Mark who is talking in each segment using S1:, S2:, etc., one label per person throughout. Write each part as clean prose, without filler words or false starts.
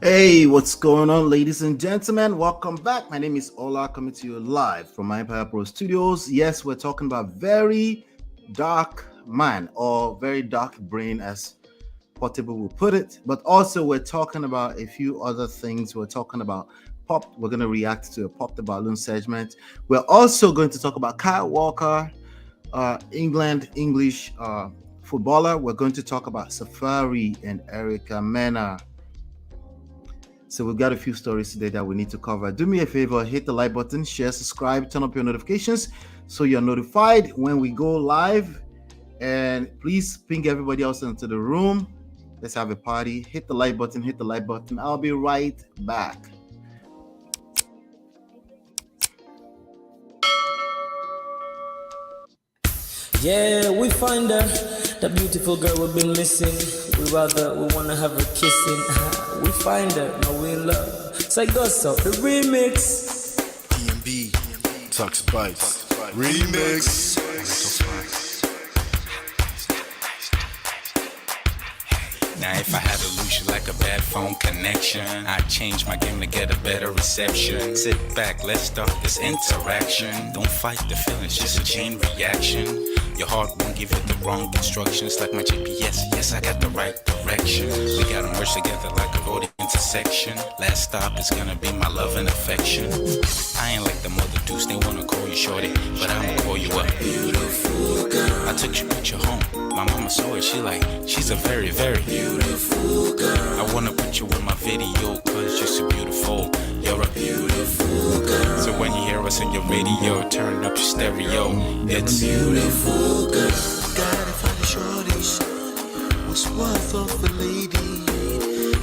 S1: Hey, what's going on, ladies and gentlemen? Welcome back. My name is Ola, coming to you live from my Empire Pro Studios. Yes, we're talking about very dark man or very dark brain, as Portable will put it. But also, we're talking about a few other things. We're talking about pop. We're going to react to a pop the balloon segment. We're also going to talk about Kyle Walker, England English footballer. We're going to talk about SAFAREE and Erica MENA. So we've got a few stories today that we need to cover. Do me a favor, hit the like button, share, subscribe, turn up your notifications so you're notified when we go live. And please ping everybody else into the room. Let's have a party. Hit the like button, hit the like button. I'll be right back.
S2: Yeah, we find her, that beautiful girl we've been missing. We wanna have her kissing. We find her, now we in love. Say Gusso, the remix.
S3: DMB, Tux Bites, remix.
S4: Now if I had to lose you like a bad phone connection, I'd change my game to get a better reception. Sit back, let's start this interaction. Don't fight the feelings, just a chain reaction. Your heart won't give you the wrong instructions. Like my GPS, yes, I got the right direction. We gotta merge together like a road intersection. Last stop is gonna be my love and affection. I ain't like the mother dudes, they wanna call you shorty, but I'ma call you a beautiful girl. I took your picture home, my mama saw it, she's a very, very beautiful girl. I wanna put you in my video, cause you're so beautiful. You're a beautiful girl. So when you hear us on your radio, turn up your stereo. It's beautiful girl.
S5: Gotta find a shorty, what's worth of a lady.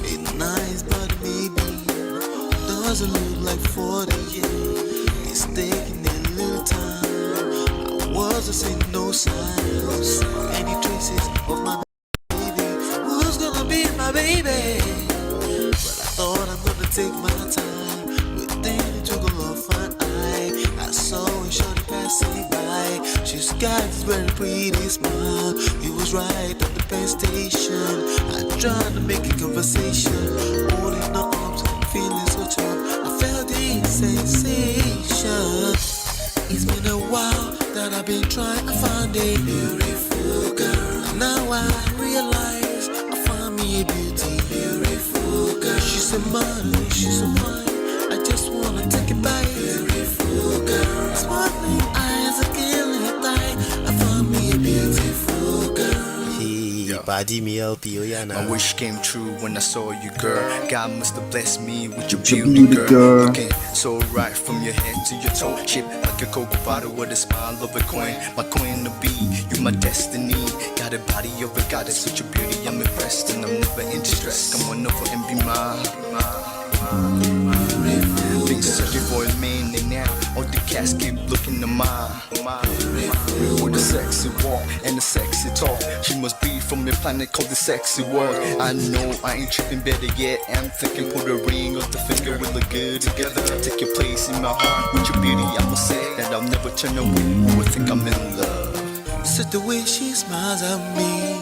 S5: It's nice, but maybe doesn't look like 40. It's taking a little time. I wasn't seeing no signs, any traces of my baby. Who's gonna be my baby? But I thought I'm gonna take my time. Within it took a long fine eye. I saw a shorty passing by. She's got this very pretty smile. He was right at the bus station. I tried to make a conversation, holding her arms, feeling so charmed. I felt the sensation. It's been a while that I've been trying to find a beautiful girl. Now I realize I found me a beautiful girl. She's a model, she's so fine. I just wanna take it back. Beautiful girl, sparkling eyes, a killing tight. I found me a beautiful girl.
S3: My wish came true when I saw you, girl. God must have blessed me with your
S1: Your
S3: beauty,
S1: beauty,
S3: girl.
S1: girl.
S3: Looking so right from your head to your toe, shaped like a cocoa bottle with a smile of a queen. My queen to be, you my destiny. Got a body of a goddess, such a beauty. I'm impressed and I'm never in distress. Come on over and be mine. Been searching for a man and now all the cats keep looking to mine. With a sexy walk and a sexy talk, she must be from the planet called the sexy world. I know I ain't tripping, better yet I'm thinking put a ring on the finger, we look good together. Take your place in my heart with your beauty. I'ma say that I'll never turn away. Who would think I'm in love?
S5: So the way she smiles at me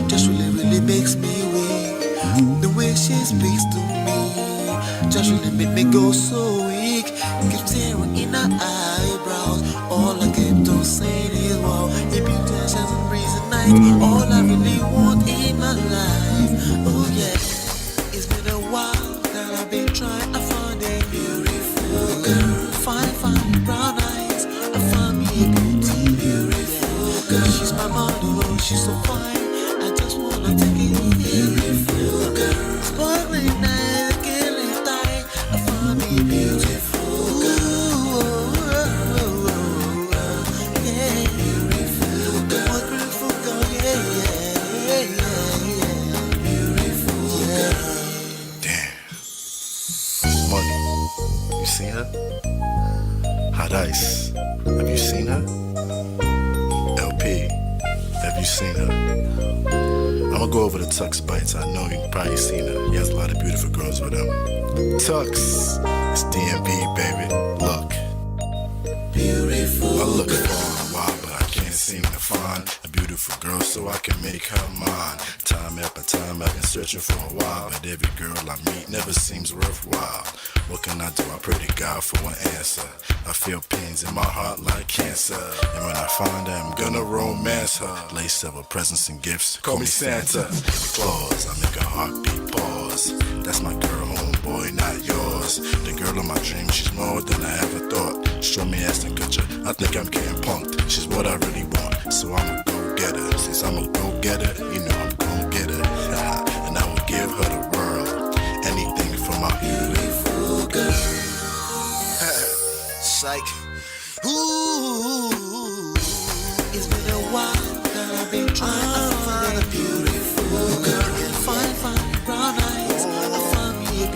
S5: just really makes me weak. The way she speaks to me just really make me go so weak. Keep staring in her eyebrows. All I kept on saying is wow. If you touch as a breeze at night, all I really want in my life. Oh yeah, it's been a while that I've been trying to find a beautiful girl. Fine brown eyes. I found me a beautiful girl. She's my model, oh, she's so fine. I just wanna take it beautiful girl. Sparkling eyes, killing tight. I found me a beautiful girl. Yeah, beautiful girl. What beautiful girl, yeah. Beautiful girl.
S3: Damn. Money. You seen her? Hot Ice. Have you seen her? LP. Have you seen her? I'ma go over to Tux Bites. I know you've probably seen her. He has a lot of beautiful girls with him. Tux. It's DMB, baby. Look.
S5: Beautiful.
S3: I look for her in a while, but I can't
S6: seem to find a beautiful girl so I can make her mine. Time after time I've been searching for a while, but every girl I meet never seems worthwhile. What can I do? I pray to God for an answer. I feel pains in my heart like cancer, and when I find her, I'm gonna romance her. Lace several presents and gifts, call me Santa Claus. I make a heartbeat pause. That's my girl, homeboy, not yours. The girl of my dreams, she's more than I ever thought. Show me ass and culture, I think I'm getting punked. She's what I really want, so I'm a go-getter. Since I'm a go-getter, you know I'm gon' get her. And I will give her the world, anything for my beautiful girl.
S5: Psych. Ooh, it's been a while that I've been trying to find a beautiful girl. Fine, brown eyes. I found me a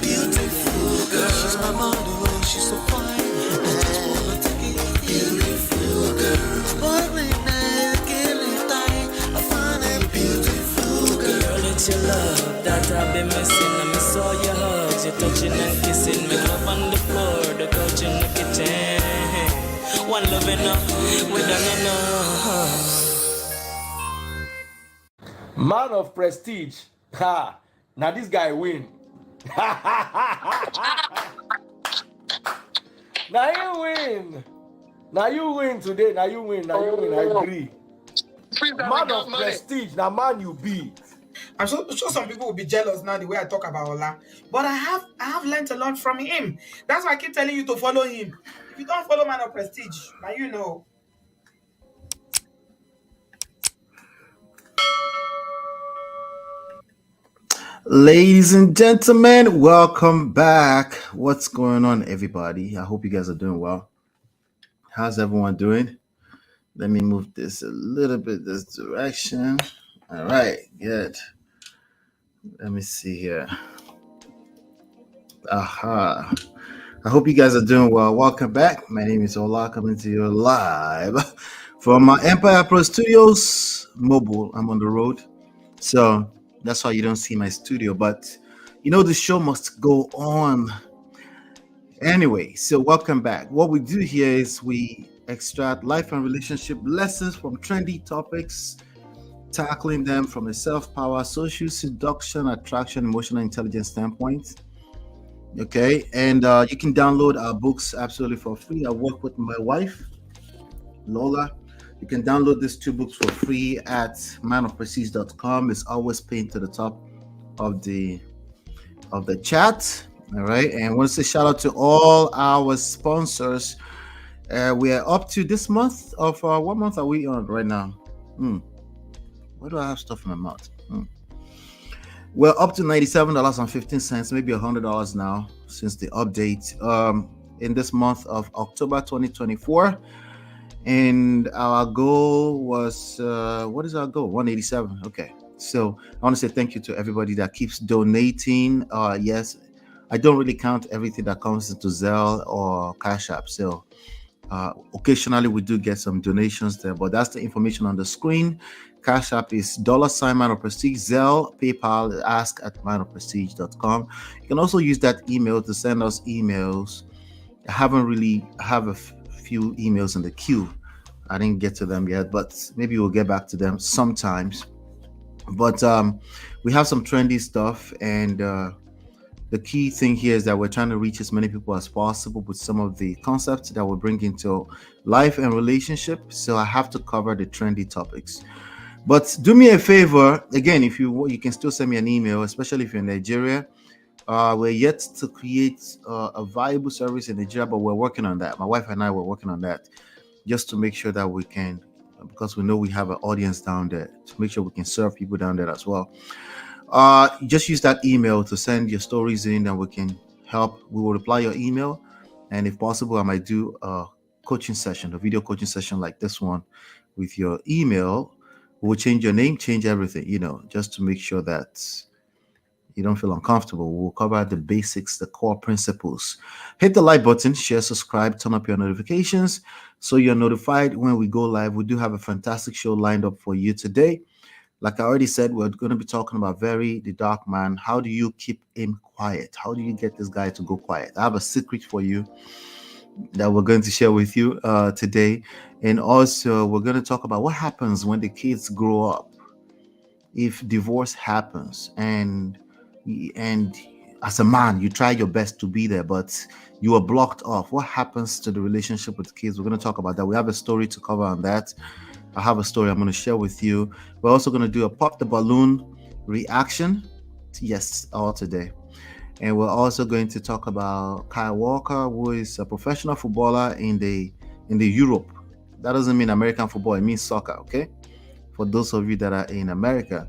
S5: beautiful girl. She's my model, she's so fine. I just wanna take it. Beautiful girl. Sparkling night, killing time. I found a beautiful girl.
S2: Girl, it's your love that I've been missing. I miss all your hugs, your touching and kissing. Make love on the floor, the couch in the kitchen. One love enough, we done enough.
S7: Man of prestige. Ha! Now this guy win. Now you win. Now you win today. Now you win. I agree. Man of prestige. Now man you be.
S8: I'm sure some people will be jealous now the way I talk about Ola. But I have learned a lot from him. That's why I keep telling you to follow him. If you don't follow Man of Prestige, now you know.
S1: Ladies and gentlemen, welcome back. What's going on, everybody? I hope you guys are doing well. How's everyone doing? Let me move this a little bit this direction. All right, good. Let me see here. Aha. I hope you guys are doing well. Welcome back. My name is Ola, coming to you live from my Empire Pro Studios mobile. I'm on the road, so that's why you don't see my studio. But you know, the show must go on. Anyway, so welcome back. What we do here is we extract life and relationship lessons from trendy topics, tackling them from a self-power, social seduction, attraction, emotional intelligence standpoint. Okay, and you can download our books absolutely for free. I work with my wife, Lola. You can download these two books for free at manofprestige.com. It's always pinned to the top of the chat. All right, and I want to say shout out to all our sponsors. We are up to this month of what month are we on right now? Why do I have stuff in my mouth? We're up to $97.15, maybe $100 now since the update in this month of October 2024. And our goal was, what is our goal? 187. Okay. So I want to say thank you to everybody that keeps donating. Yes, I don't really count everything that comes into Zelle or Cash App. So occasionally we do get some donations there, but that's the information on the screen. Cash App is $Man of Prestige, Zelle, PayPal, ask@manofprestige.com. You can also use that email to send us emails. I haven't really have a few emails in the queue. I didn't get to them yet, but maybe we'll get back to them sometimes. But we have some trendy stuff, and the key thing here is that we're trying to reach as many people as possible with some of the concepts that we bring into life and relationship. So I have to cover the trendy topics. But do me a favor, again, if you can still send me an email, especially if you're in Nigeria. We're yet to create a viable service in Nigeria, but we're working on that. My wife and I were working on that just to make sure that we can, because we know we have an audience down there, to make sure we can serve people down there as well. Just use that email to send your stories in, and we can help. We will reply your email, and if possible, I might do a coaching session, a video coaching session like this one with your email. We'll change your name, change everything, just to make sure that you don't feel uncomfortable. We'll cover the basics, the core principles. Hit the like button, share, subscribe, turn up your notifications so you're notified when we go live. We do have a fantastic show lined up for you today. Like I already said, we're going to be talking about Very, the dark man. How do you keep him quiet? How do you get this guy to go quiet? I have a secret for you. that we're going to share with you today. And also, we're going to talk about what happens when the kids grow up, if divorce happens, and as a man, you try your best to be there, but you are blocked off. What happens to the relationship with kids? We're going to talk about that. We have a story to cover on that. I have a story I'm going to share with you. We're also going to do a pop the balloon reaction. Yes, all today. And we're also going to talk about Kyle Walker, who is a professional footballer in the Europe. That doesn't mean American football, it means soccer, okay? For those of you that are in America.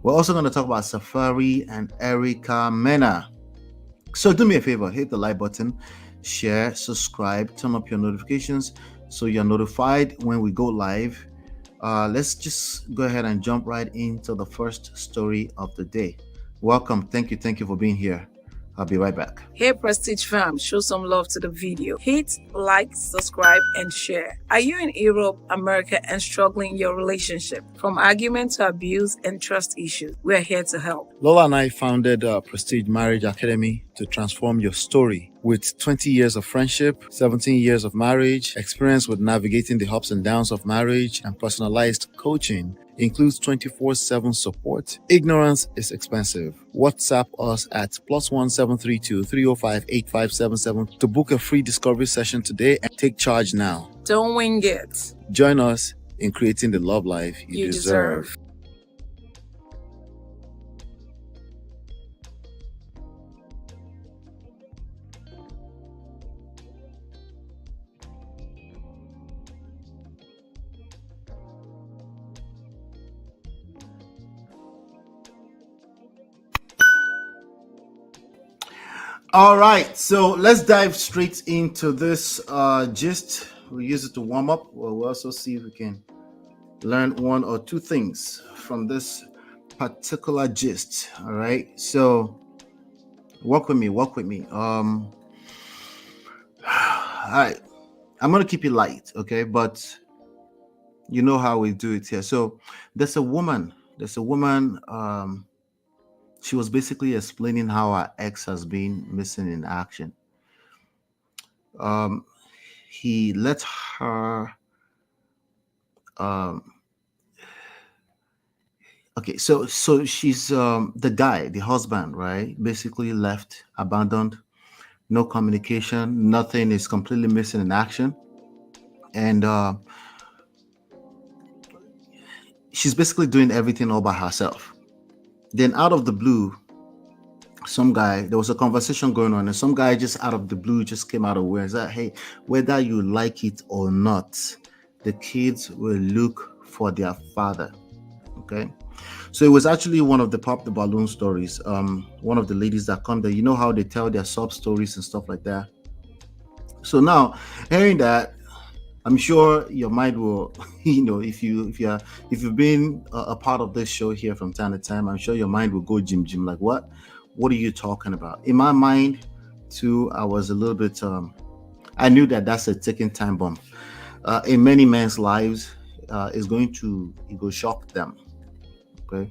S1: We're also going to talk about SAFAREE and Erica MENA. So do me a favor, hit the like button, share, subscribe, turn up your notifications so you're notified when we go live. Let's just go ahead and jump right into the first story of the day. Welcome. Thank you for being here. I'll be right back.
S9: Hey Prestige fam, show some love to the video. Hit like, subscribe, and share. Are you in Europe, America, and struggling in your relationship? From argument to abuse and trust issues, we are here to help.
S6: Lola and I founded Prestige Marriage Academy to transform your story. With 20 years of friendship, 17 years of marriage, experience with navigating the ups and downs of marriage, and personalized coaching, includes 24/7 support. Ignorance is expensive. WhatsApp us at +1 732 305 8577 to book a free discovery session today and take charge now.
S9: Don't wing it.
S6: Join us in creating the love life you deserve.
S1: All right, so let's dive straight into this gist. We'll use it to warm up. We'll also see if we can learn one or two things from this particular gist. All right, so walk with me. All right, I'm gonna keep it light, okay? But you know how we do it here. So there's a woman. She was basically explaining how her ex has been missing in action. He let her. Okay, so she's the guy, the husband, right? Basically left, abandoned, no communication, nothing, is completely missing in action, and she's basically doing everything all by herself. Then out of the blue, there was a conversation going on, and some guy just out of the blue just came out of where and said, hey, whether you like it or not, the kids will look for their father. Okay. So it was actually one of the pop the balloon stories. One of the ladies that come there, you know how they tell their sub stories and stuff like that. So now hearing that, I'm sure your mind will, if you've been a part of this show here from time to time, I'm sure your mind will go jim, like what are you talking about? In my mind too, I was a little bit, I knew that that's a ticking time bomb in many men's lives. Is going to shock them. Okay.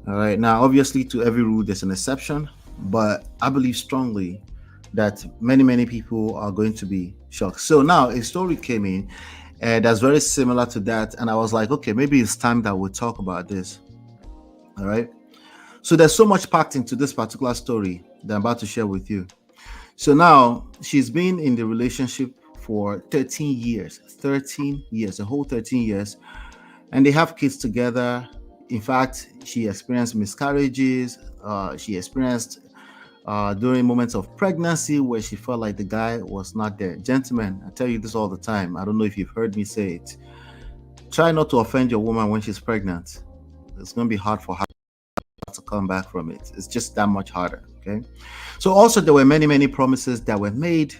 S1: All right. Now, obviously, to every rule there's an exception, but I believe strongly that many people are going to be shocked. So now a story came in that's very similar to that, and I was like, okay, maybe it's time that we talk about this. All right. So there's so much packed into this particular story that I'm about to share with you. So now she's been in the relationship for 13 years, a whole 13 years, and they have kids together. In fact, she experienced miscarriages. She experienced during moments of pregnancy where she felt like the guy was not there. Gentlemen, I tell you this all the time. I don't know if you've heard me say it. Try not to offend your woman when she's pregnant. It's going to be hard for her to come back from it. It's just that much harder. Okay. So also there were many promises that were made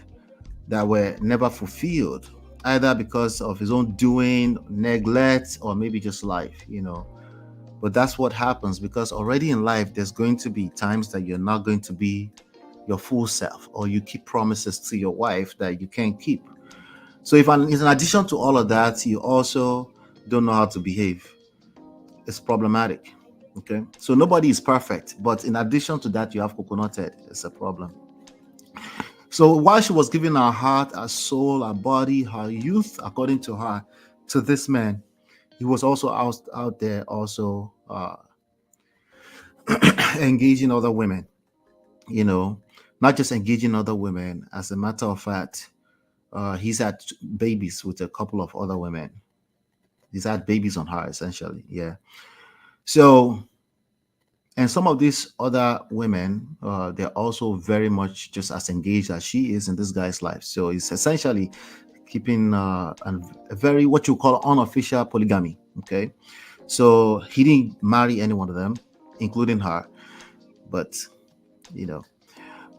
S1: that were never fulfilled, either because of his own doing, neglect, or maybe just life, But that's what happens, because already in life, there's going to be times that you're not going to be your full self, or you keep promises to your wife that you can't keep. So if in addition to all of that, you also don't know how to behave, it's problematic. Okay. So nobody is perfect, but in addition to that, you have coconut head. It's a problem. So while she was giving her heart, her soul, her body, her youth, according to her, to this man, he was also out there also engaging other women, not just engaging other women. As a matter of fact, he's had babies with a couple of other women. He's had babies on her, essentially. Yeah. So, and some of these other women, they're also very much just as engaged as she is in this guy's life. So it's essentially keeping a very, what you call, unofficial polygamy. Okay. So he didn't marry any one of them, including her. But,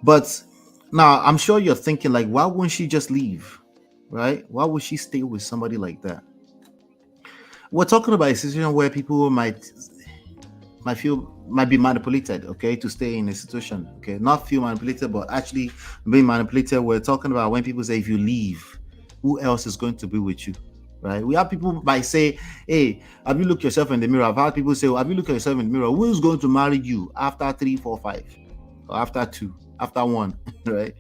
S1: but now I'm sure you're thinking, like, why wouldn't she just leave? Right? Why would she stay with somebody like that? We're talking about a situation where people might be manipulated, okay, to stay in a situation, okay, not feel manipulated, but actually being manipulated. We're talking about when people say, if you leave, who else is going to be with you, right? We have people might say, hey, have you looked yourself in the mirror? I've had people say, well, have you looked at yourself in the mirror? Who's going to marry you after 3, 4, 5, or after 2, after 1, right?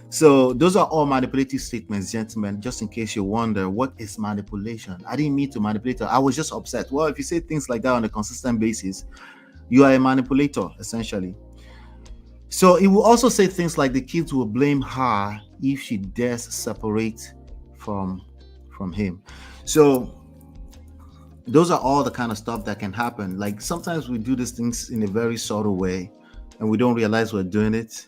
S1: So those are all manipulative statements, gentlemen, just in case you wonder, what is manipulation? I didn't mean to manipulate her. I was just upset. Well, if you say things like that on a consistent basis, you are a manipulator, essentially. So it will also say things like the kids will blame her if she dares separate from him. So those are all the kind of stuff that can happen. Like sometimes we do these things in a very subtle way and we don't realize we're doing it.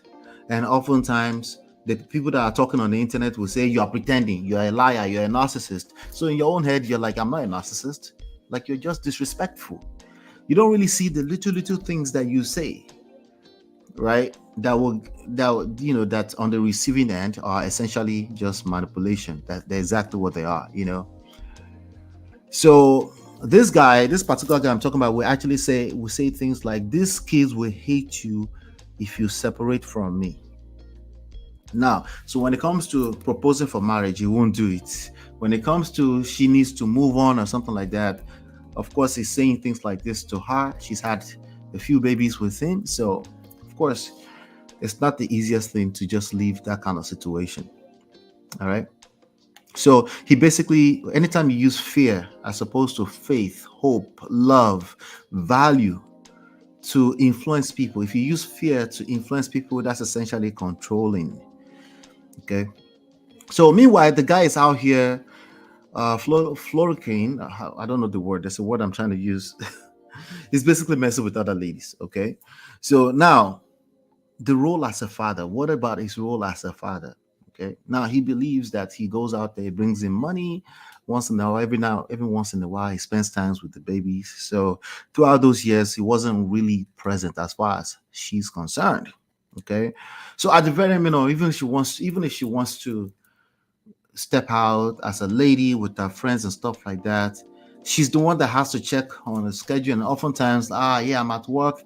S1: And oftentimes the people that are talking on the internet will say, you are pretending, you're a liar, you're a narcissist. So in your own head, you're like, I'm not a narcissist. Like, you're just disrespectful. You don't really see the little things that you say, right? That on the receiving end are essentially just manipulation. That's exactly what they are, So this particular guy I'm talking about, will say things like, these kids will hate you if you separate from me. Now, so when it comes to proposing for marriage, he won't do it. When it comes to she needs to move on or something like that, of course, he's saying things like this to her. She's had a few babies with him. So, of course, it's not the easiest thing to just leave that kind of situation. All right. So he basically, anytime you use fear as opposed to faith, hope, love, value to influence people, if you use fear to influence people, that's essentially controlling. Okay. So meanwhile, the guy is out here floricane. I don't know the word. That's the word I'm trying to use. He's basically messing with other ladies. Okay. So now the role as a father, what about his role as a father? Okay. Now he believes that he goes out there, brings in money once in a while, every once in a while, he spends times with the babies. So throughout those years, he wasn't really present as far as she's concerned. Okay. So at the very minimum, even if she wants to step out as a lady with her friends and stuff like that, she's the one that has to check on the schedule. And oftentimes, I'm at work,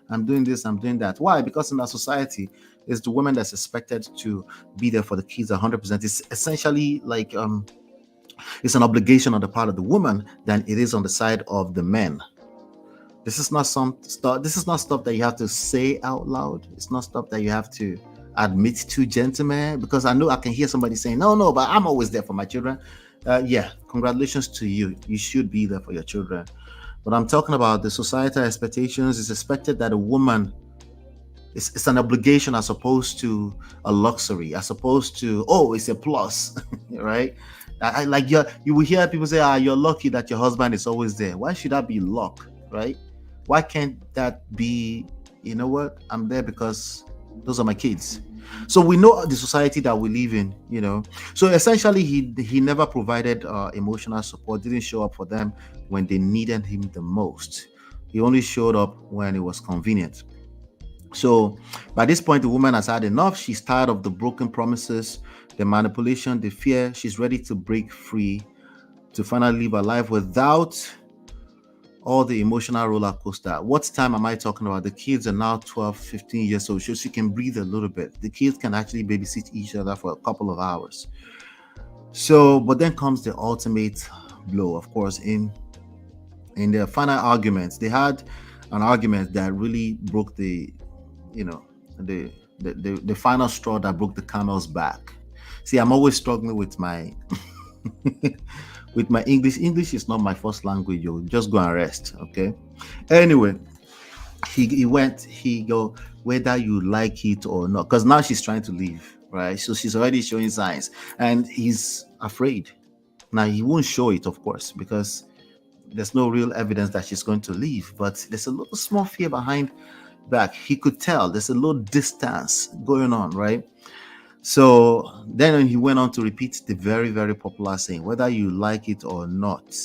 S1: I'm doing this, I'm doing that. Why? Because in our society, it's the woman that's expected to be there for the kids 100%. It's essentially like it's an obligation on the part of the woman than it is on the side of the men. This is not stuff that you have to say out loud. It's not stuff that you have to admit to, gentlemen, because I know I can hear somebody saying, no, but I'm always there for my children. Congratulations to you. You should be there for your children. But I'm talking about the societal expectations. It's expected that a woman, it's an obligation as opposed to a luxury, as opposed to, it's a plus, right? You will hear people say, you're lucky that your husband is always there. Why should that be luck, right? Why can't that be, you know what? I'm there because those are my kids. So we know the society that we live in, So essentially, he never provided emotional support, didn't show up for them when they needed him the most. He only showed up when it was convenient. So by this point, the woman has had enough. She's tired of the broken promises, the manipulation, the fear. She's ready to break free, to finally live a life without all the emotional roller coaster. What time am I talking about? The kids are now 12, 15 years old, so she can breathe a little bit. The kids can actually babysit each other for a couple of hours. So, but then comes the ultimate blow, of course. In their final arguments, they had an argument that really broke the the final straw that broke the camel's back. See, I'm always struggling with my with my English. English is not my first language. You just go and rest, okay? Anyway, he went. He go whether you like it or not, because now she's trying to leave, right? So she's already showing signs, and he's afraid. Now he won't show it, of course, because there's no real evidence that she's going to leave. But there's a little small fear behind back. He could tell there's a little distance going on, right? So then he went on to repeat the very, very popular saying, whether you like it or not,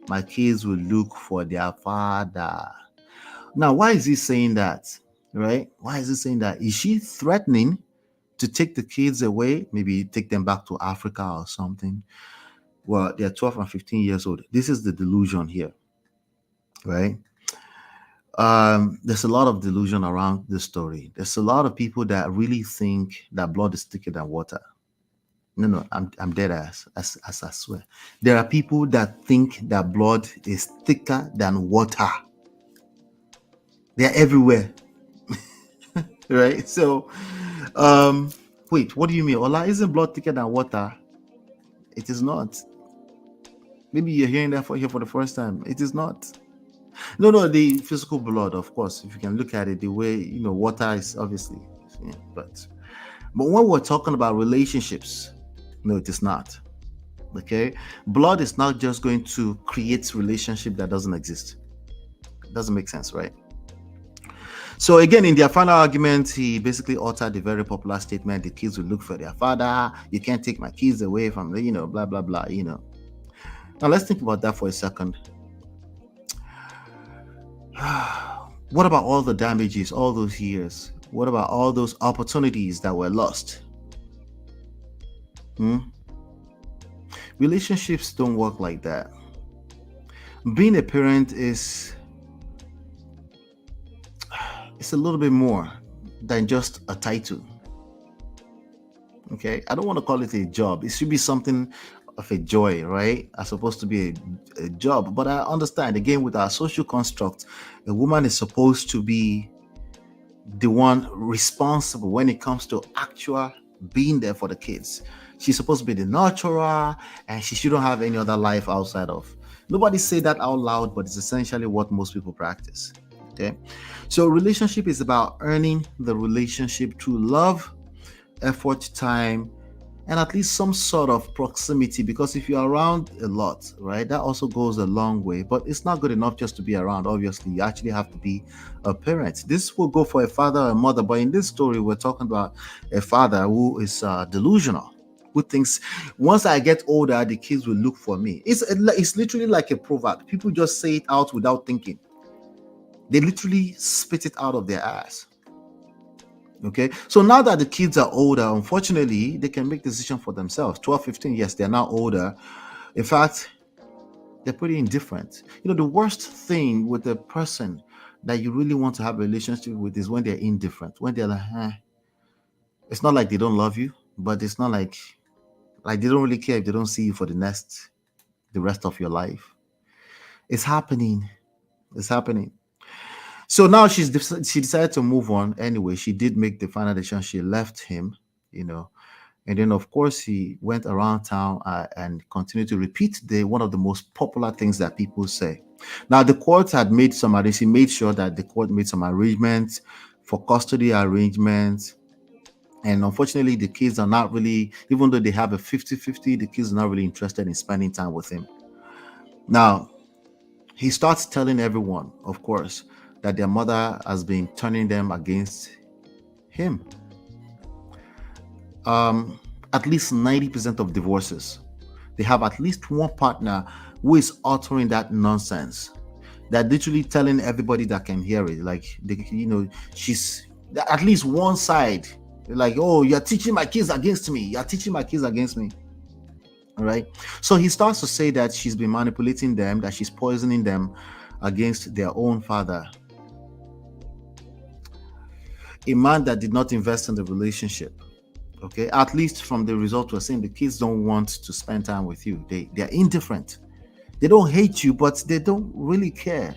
S1: my kids will look for their father. Now, why is he saying that? Right? Why is he saying that? Is she threatening to take the kids away? Maybe take them back to Africa or something? Well, they're 12 and 15 years old. This is the delusion here, right? There's a lot of delusion around this story. There's a lot of people that really think that blood is thicker than water. No, I'm dead as I swear. There are people that think that blood is thicker than water. They're everywhere. Right? So, wait, what do you mean? Ola, isn't blood thicker than water? It is not. Maybe you're hearing that here for the first time. It is not. No, the physical blood, of course, if you can look at it, the way, water is obviously, but when we're talking about relationships, no, it is not. Okay, blood is not just going to create relationship that doesn't exist. It doesn't make sense, right? So again, in their final argument, he basically uttered the very popular statement: the kids will look for their father. You can't take my kids away from the, blah blah blah. Now let's think about that for a second. What about all the damages, all those years? What about all those opportunities that were lost? Relationships don't work like that. Being a parent it's a little bit more than just a title. Okay, I don't want to call it a job. It should be something of a joy, right? As opposed to be a job. But I understand, again, with our social construct, a woman is supposed to be the one responsible when it comes to actual being there for the kids. She's supposed to be the nurturer, and she shouldn't have any other life outside of. Nobody say that out loud, but it's essentially what most people practice. Okay, so relationship is about earning the relationship through love, effort, time, and at least some sort of proximity, because if you're around a lot, right, that also goes a long way. But it's not good enough just to be around. Obviously, you actually have to be a parent. This will go for a father or a mother, but in this story, we're talking about a father who is delusional, who thinks once I get older, the kids will look for me. It's literally like a proverb. People just say it out without thinking. They literally spit it out of their ass. Okay, so now that the kids are older, unfortunately, they can make decisions for themselves. 12, 15, yes, they're now older. In fact, they're pretty indifferent. The worst thing with a person that you really want to have a relationship with is when they're indifferent. When they're like, it's not like they don't love you, but it's not like they don't really care if they don't see you for the rest of your life. It's happening. It's happening. So now she decided to move on. Anyway, she did make the final decision. She left him, and then of course he went around town and continued to repeat one of the most popular things that people say. Now the court had made some arrangements. He made sure that the court made some arrangements for custody arrangements. And unfortunately, the kids are not really, even though they have a 50-50, the kids are not really interested in spending time with him. Now, he starts telling everyone, of course, that their mother has been turning them against him. At least 90% of divorces, they have at least one partner who is uttering that nonsense. They're literally telling everybody that can hear it. Like, she's at least one side. Like, oh, you're teaching my kids against me. You're teaching my kids against me. All right. So he starts to say that she's been manipulating them, that she's poisoning them against their own father. A man that did not invest in the relationship. Okay, at least from the result we're saying, the kids don't want to spend time with you. They're indifferent. They don't hate you, but they don't really care.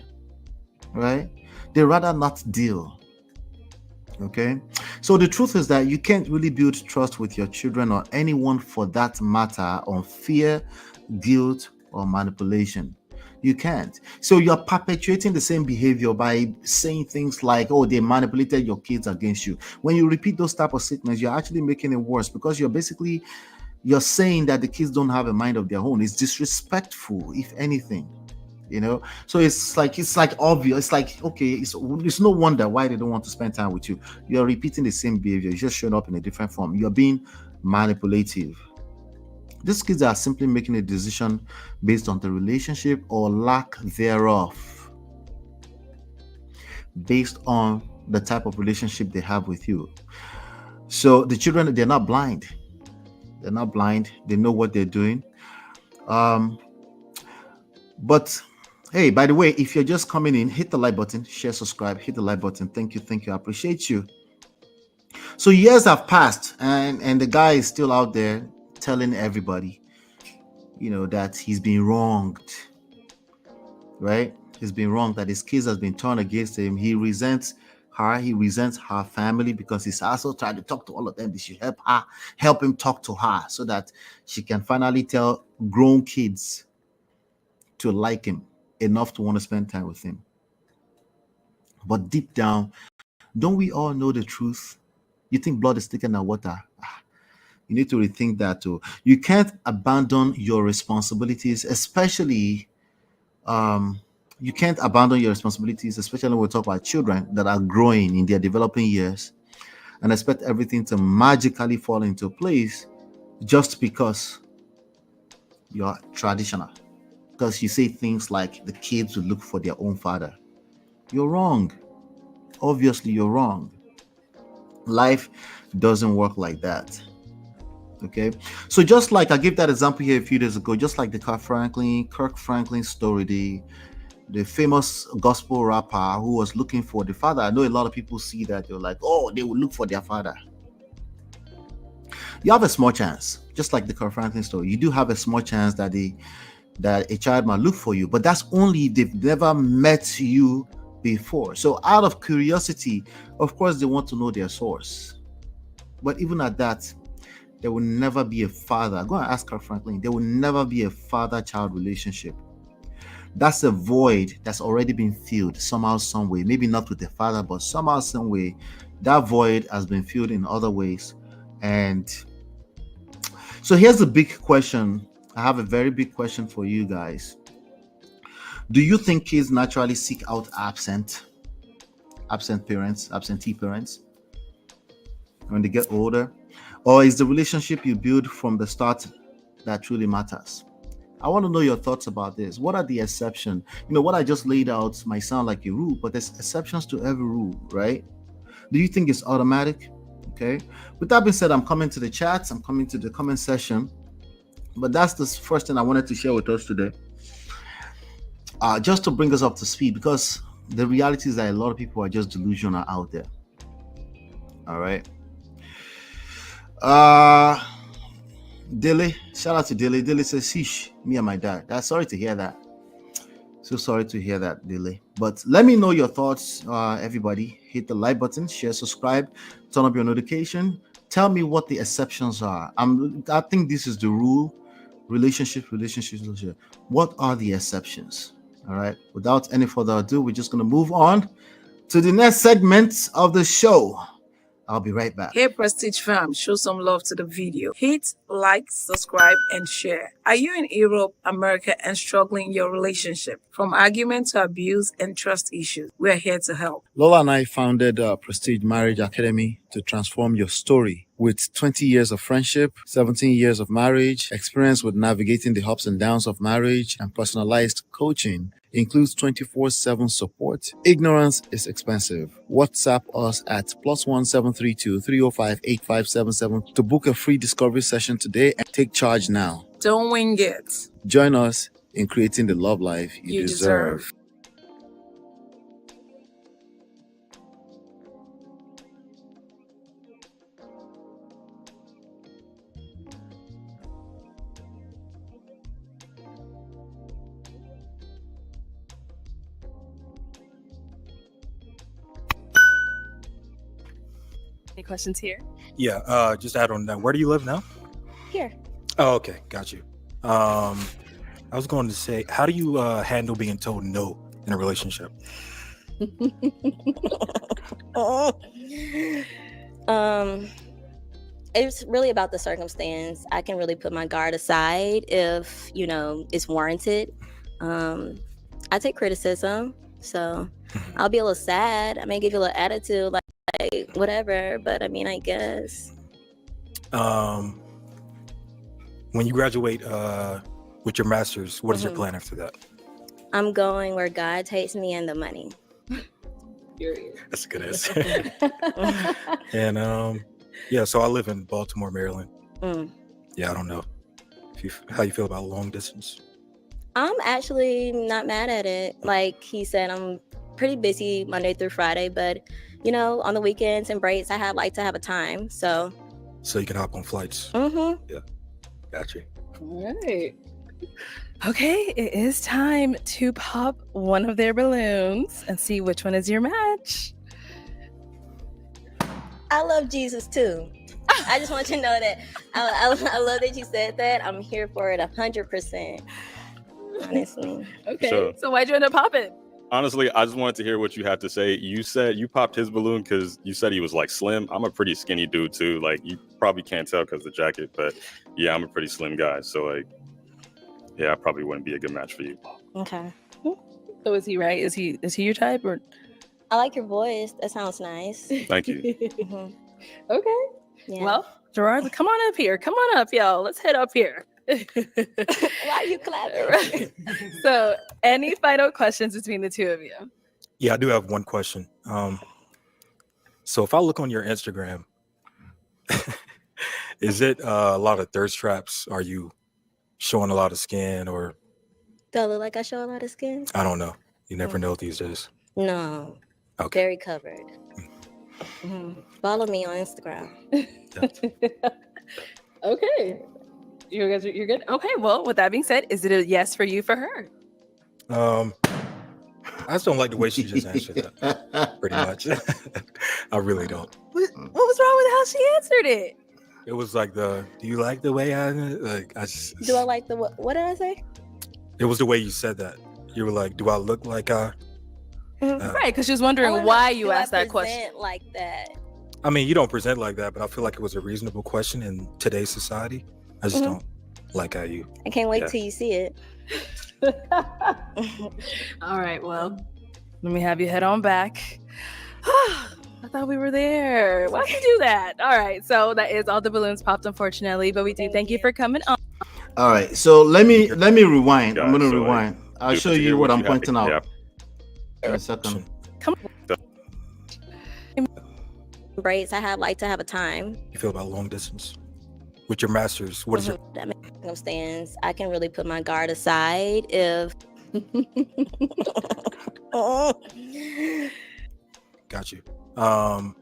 S1: Right? They rather not deal. Okay. So the truth is that you can't really build trust with your children or anyone for that matter on fear, guilt, or manipulation. You can't. So you're perpetuating the same behavior by saying things like, oh, they manipulated your kids against you. When you repeat those type of statements, you're actually making it worse because you're saying that the kids don't have a mind of their own. It's disrespectful, if anything. So it's like obvious. It's like, okay, it's no wonder why they don't want to spend time with you. You're repeating the same behavior, you're just showing up in a different form. You're being manipulative. These kids are simply making a decision based on the relationship or lack thereof, based on the type of relationship they have with you. So the children, they're not blind. They're not blind. They know what they're doing. But hey, by the way, if you're just coming in, hit the like button, share, subscribe, hit the like button. Thank you. I appreciate you. So years have passed, and the guy is still out there telling everybody, that he's been wronged, right? He's been wronged, that his case has been turned against him. He resents her family, because he's also trying to talk to all of them. They should help him talk to her so that she can finally tell grown kids to like him enough to want to spend time with him. But deep down, don't we all know the truth? You think blood is thicker than water? You need to rethink that too. You can't abandon your responsibilities, especially you can't abandon your responsibilities, especially when we talk about children that are growing in their developing years, and expect everything to magically fall into place just because you're traditional. Because you say things like the kids will look for their own father. You're wrong. Obviously, you're wrong. Life doesn't work like that. Okay, so just like I gave that example here a few days ago, just like the Kirk Franklin story, the famous gospel rapper who was looking for the father. I know a lot of people see that, they're like, oh, they will look for their father. You have a small chance, just like the Kirk Franklin story. You do have a small chance that a child might look for you, but that's only if they've never met you before. So out of curiosity, of course, they want to know their source. But even at that, there will never be a father. Go and ask Kirk Franklin. There will never be a father-child relationship. That's a void that's already been filled somehow, some way. Maybe not with the father, but somehow, some way, that void has been filled in other ways. And so here's the big question. I have a very big question for you guys. Do you think kids naturally seek out absentee parents when they get older? Or is the relationship you build from the start that truly matters? I want to know your thoughts about this. What are the exceptions? What I just laid out might sound like a rule, but there's exceptions to every rule, right? Do you think it's automatic? Okay. With that being said, I'm coming to the chats. I'm coming to the comment section. But that's the first thing I wanted to share with us today. Just to bring us up to speed, because the reality is that a lot of people are just delusional out there. All right. Dilly, shout out to Dilly. Dilly says, "Sheesh, me and my dad." That's sorry to hear that. So sorry to hear that, Dilly. But let me know your thoughts. Everybody, hit the like button, share, subscribe, turn up your notification. Tell me what the exceptions are. I think this is the rule. Relationship. What are the exceptions? All right. Without any further ado, we're just going to move on to the next segment of the show. I'll be right back.
S9: Hey Prestige fam, show some love to the video. Hit like, subscribe, and share. Are you in Europe, America, and struggling in your relationship? From argument to abuse and trust issues, we are here to help.
S1: Lola and I founded Prestige Marriage Academy to transform your story. With 20 years of friendship, 17 years of marriage, experience with navigating the ups and downs of marriage, and personalized coaching, includes 24/7 support. Ignorance is expensive. WhatsApp us at +1 732 305 8577 to book a free discovery session today and take charge now.
S9: Don't wing it.
S1: Join us in creating the love life you deserve.
S10: Any questions here?
S11: Yeah, just add on that. Where do you live now?
S10: Here.
S11: Oh, okay, got you. I was going to say, how do you handle being told no in a relationship?
S12: It's really about the circumstance. I can really put my guard aside if, it's warranted. I take criticism, so I'll be a little sad. I may give you a little attitude, like whatever, but I mean, I guess.
S11: When you graduate with your master's, what is your plan after that?
S12: I'm going where God takes me and the money.
S11: That's a good answer. And yeah, so I live in Baltimore, Maryland. Yeah, I don't know how you feel about long distance.
S12: I'm actually not mad at it. Like he said, I'm pretty busy Monday through Friday, but on the weekends and breaks, I like to have a time. So
S11: you can hop on flights. Yeah, got you.
S10: All right. Okay, it is time to pop one of their balloons and see which one is your match.
S12: I love Jesus too. I just want you to know that. I love that you said that. I'm here for it 100%. Honestly.
S10: Okay. So why'd you end up popping?
S13: Honestly, I just wanted to hear what you had to say. You said you popped his balloon because you said he was like slim. I'm a pretty skinny dude too. Like you probably can't tell because of the jacket, but yeah, I'm a pretty slim guy. So like, yeah, I probably wouldn't be a good match for you.
S12: Okay.
S10: So is he right? Is he your type or?
S12: I like your voice. That sounds nice.
S13: Thank you.
S10: Okay.
S12: Yeah.
S10: Well, Gerard, come on up here. Come on up, y'all. Let's head up here.
S12: Why are you clapping?
S10: So, any final questions between the two of you?
S11: Yeah, I do have one question. So if I look on your Instagram, is it a lot of thirst traps? Are you showing a lot of skin, or
S12: Do I look like I show a lot of skin?
S11: I don't know. You never know these days.
S12: No.
S11: Okay.
S12: Very covered. Follow me on Instagram.
S10: Okay. You're good? Okay, well, with that being said, is it a yes for you for her?
S11: I just don't like the way she just answered that. Pretty much. I really don't.
S10: What was wrong with how she answered it?
S11: It was like do you like the way
S12: Do I like the what did I say?
S11: It was the way you said that. You were like, do I look like I?
S10: Right, because she was wondering why you asked that question.
S12: Like that.
S11: I mean, you don't present like that, but I feel like it was a reasonable question in today's society. I just don't like how you.
S12: I can't wait till you see it.
S10: All right, well, let me have you head on back. I thought we were there. Why'd you do that? All right, so that is all the balloons popped, unfortunately, but we do thank you for coming on.
S1: All right, so let me rewind. I'm gonna rewind. I'll show you what I'm pointing out. In a second.
S10: Come
S12: on. Braids. I like to have a time.
S11: You feel about long distance with your masters? What is your
S12: circumstance? I can really put my guard aside if.
S11: Got you. I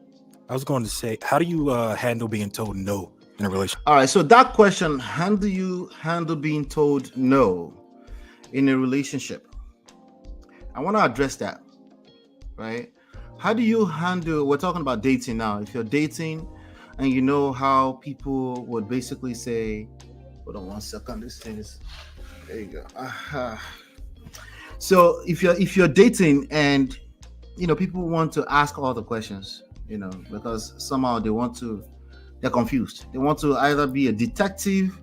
S11: was going to say, how do you handle being told no in a relationship?
S1: All right, so that question: how do you handle being told no in a relationship? I want to address that, right? How do you handle? We're talking about dating now. If you're dating, and you know how people would basically say, "Hold on one second. This thing is there. You go." So if you're dating and people want to ask all the questions, because somehow they're confused. They want to either be a detective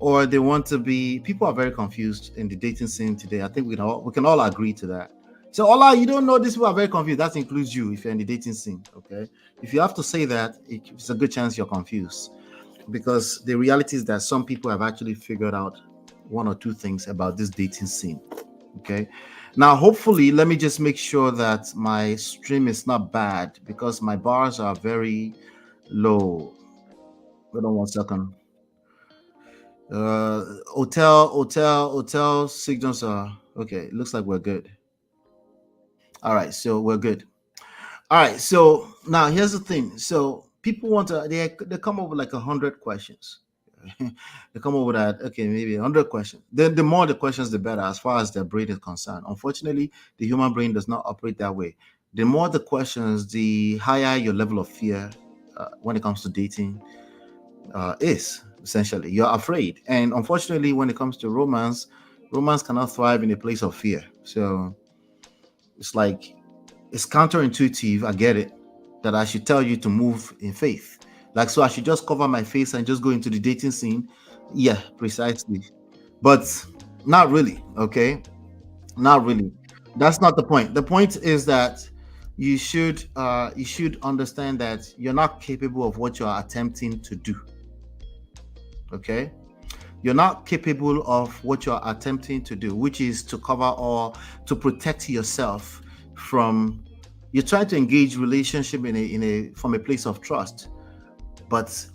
S1: or they want to be. People are very confused in the dating scene today. I think we can all agree to that. So Ola, you don't know these people are very confused. That includes you if you're in the dating scene. Okay, if you have to say that, it's a good chance you're confused, because the reality is that some people have actually figured out one or two things about this dating scene. Okay, now hopefully, let me just make sure that my stream is not bad, because my bars are very low. Hold on one second. Hotel signals are okay. It looks like we're good. All right, so we're good. All right, so now here's the thing. So people want to they come up with like 100 questions. They come up with that, okay, maybe 100 questions. Then the more the questions, the better, as far as their brain is concerned. Unfortunately, the human brain does not operate that way. The more the questions, the higher your level of fear when it comes to dating is essentially you're afraid. And unfortunately, when it comes to romance, romance cannot thrive in a place of fear. So it's like it's counterintuitive. I get it that I should tell you to move in faith. Like, so I should just cover my face and just go into the dating scene. Yeah, precisely. But not really. Okay, not really. That's not the point. The point is that you should understand that you're not capable of what you are attempting to do. Okay, you're not capable of what you're attempting to do, which is to cover or to protect yourself from. You're trying to engage relationship in a from a place of trust, but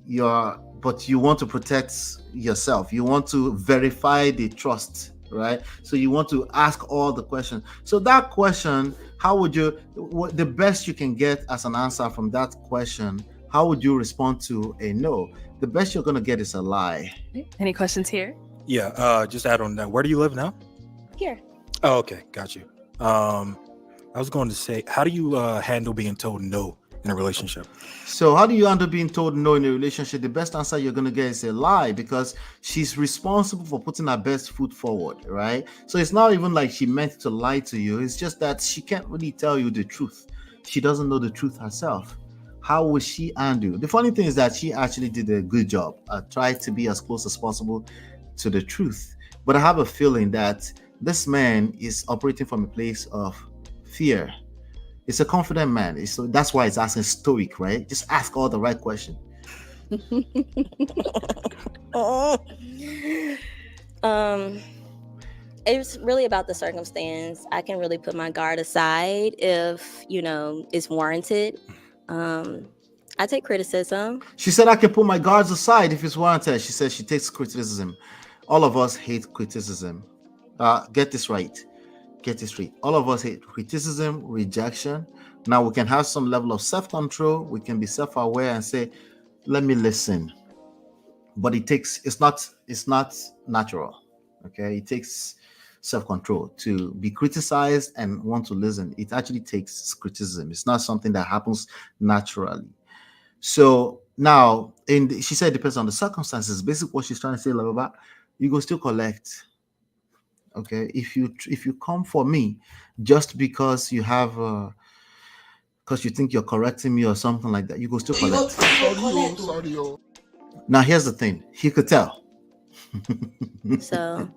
S1: you want to protect yourself. You want to verify the trust, right? So you want to ask all the questions. So that question, how would you, what the best you can get as an answer from that question, how would you respond to a no? The best you're going to get is a lie.
S10: Any questions here?
S11: Yeah, just add on that. Where do you live now?
S12: Here.
S11: Oh, okay, got you. I was going to say, how do you handle being told no in a relationship?
S1: So how do you handle being told no in a relationship? The best answer you're going to get is a lie, because she's responsible for putting her best foot forward, right? So it's not even like she meant to lie to you. It's just that she can't really tell you the truth. She doesn't know the truth herself. How will she handle? The funny thing is that she actually did a good job. I tried to be as close as possible to the truth. But I have a feeling that this man is operating from a place of fear. It's a confident man. So that's why it's asking stoic, right? Just ask all the right questions.
S12: It's really about the circumstance. I can really put my guard aside if, it's warranted. I take criticism.
S1: She said, I can put my guards aside if it's warranted. She said she takes criticism. All of us hate criticism. Get this right. Get this straight. All of us hate criticism, rejection. Now we can have some level of self-control. We can be self-aware and say, let me listen. But it's not natural. Okay. It takes self-control to be criticized and want to listen. It actually takes criticism. It's not something that happens naturally. So now, she said it depends on the circumstances. Basically, what she's trying to say, about you go still collect. Okay, if you come for me just because you have because you think you're correcting me or something like that, you go still collect. Now here's the thing, he could tell.
S12: So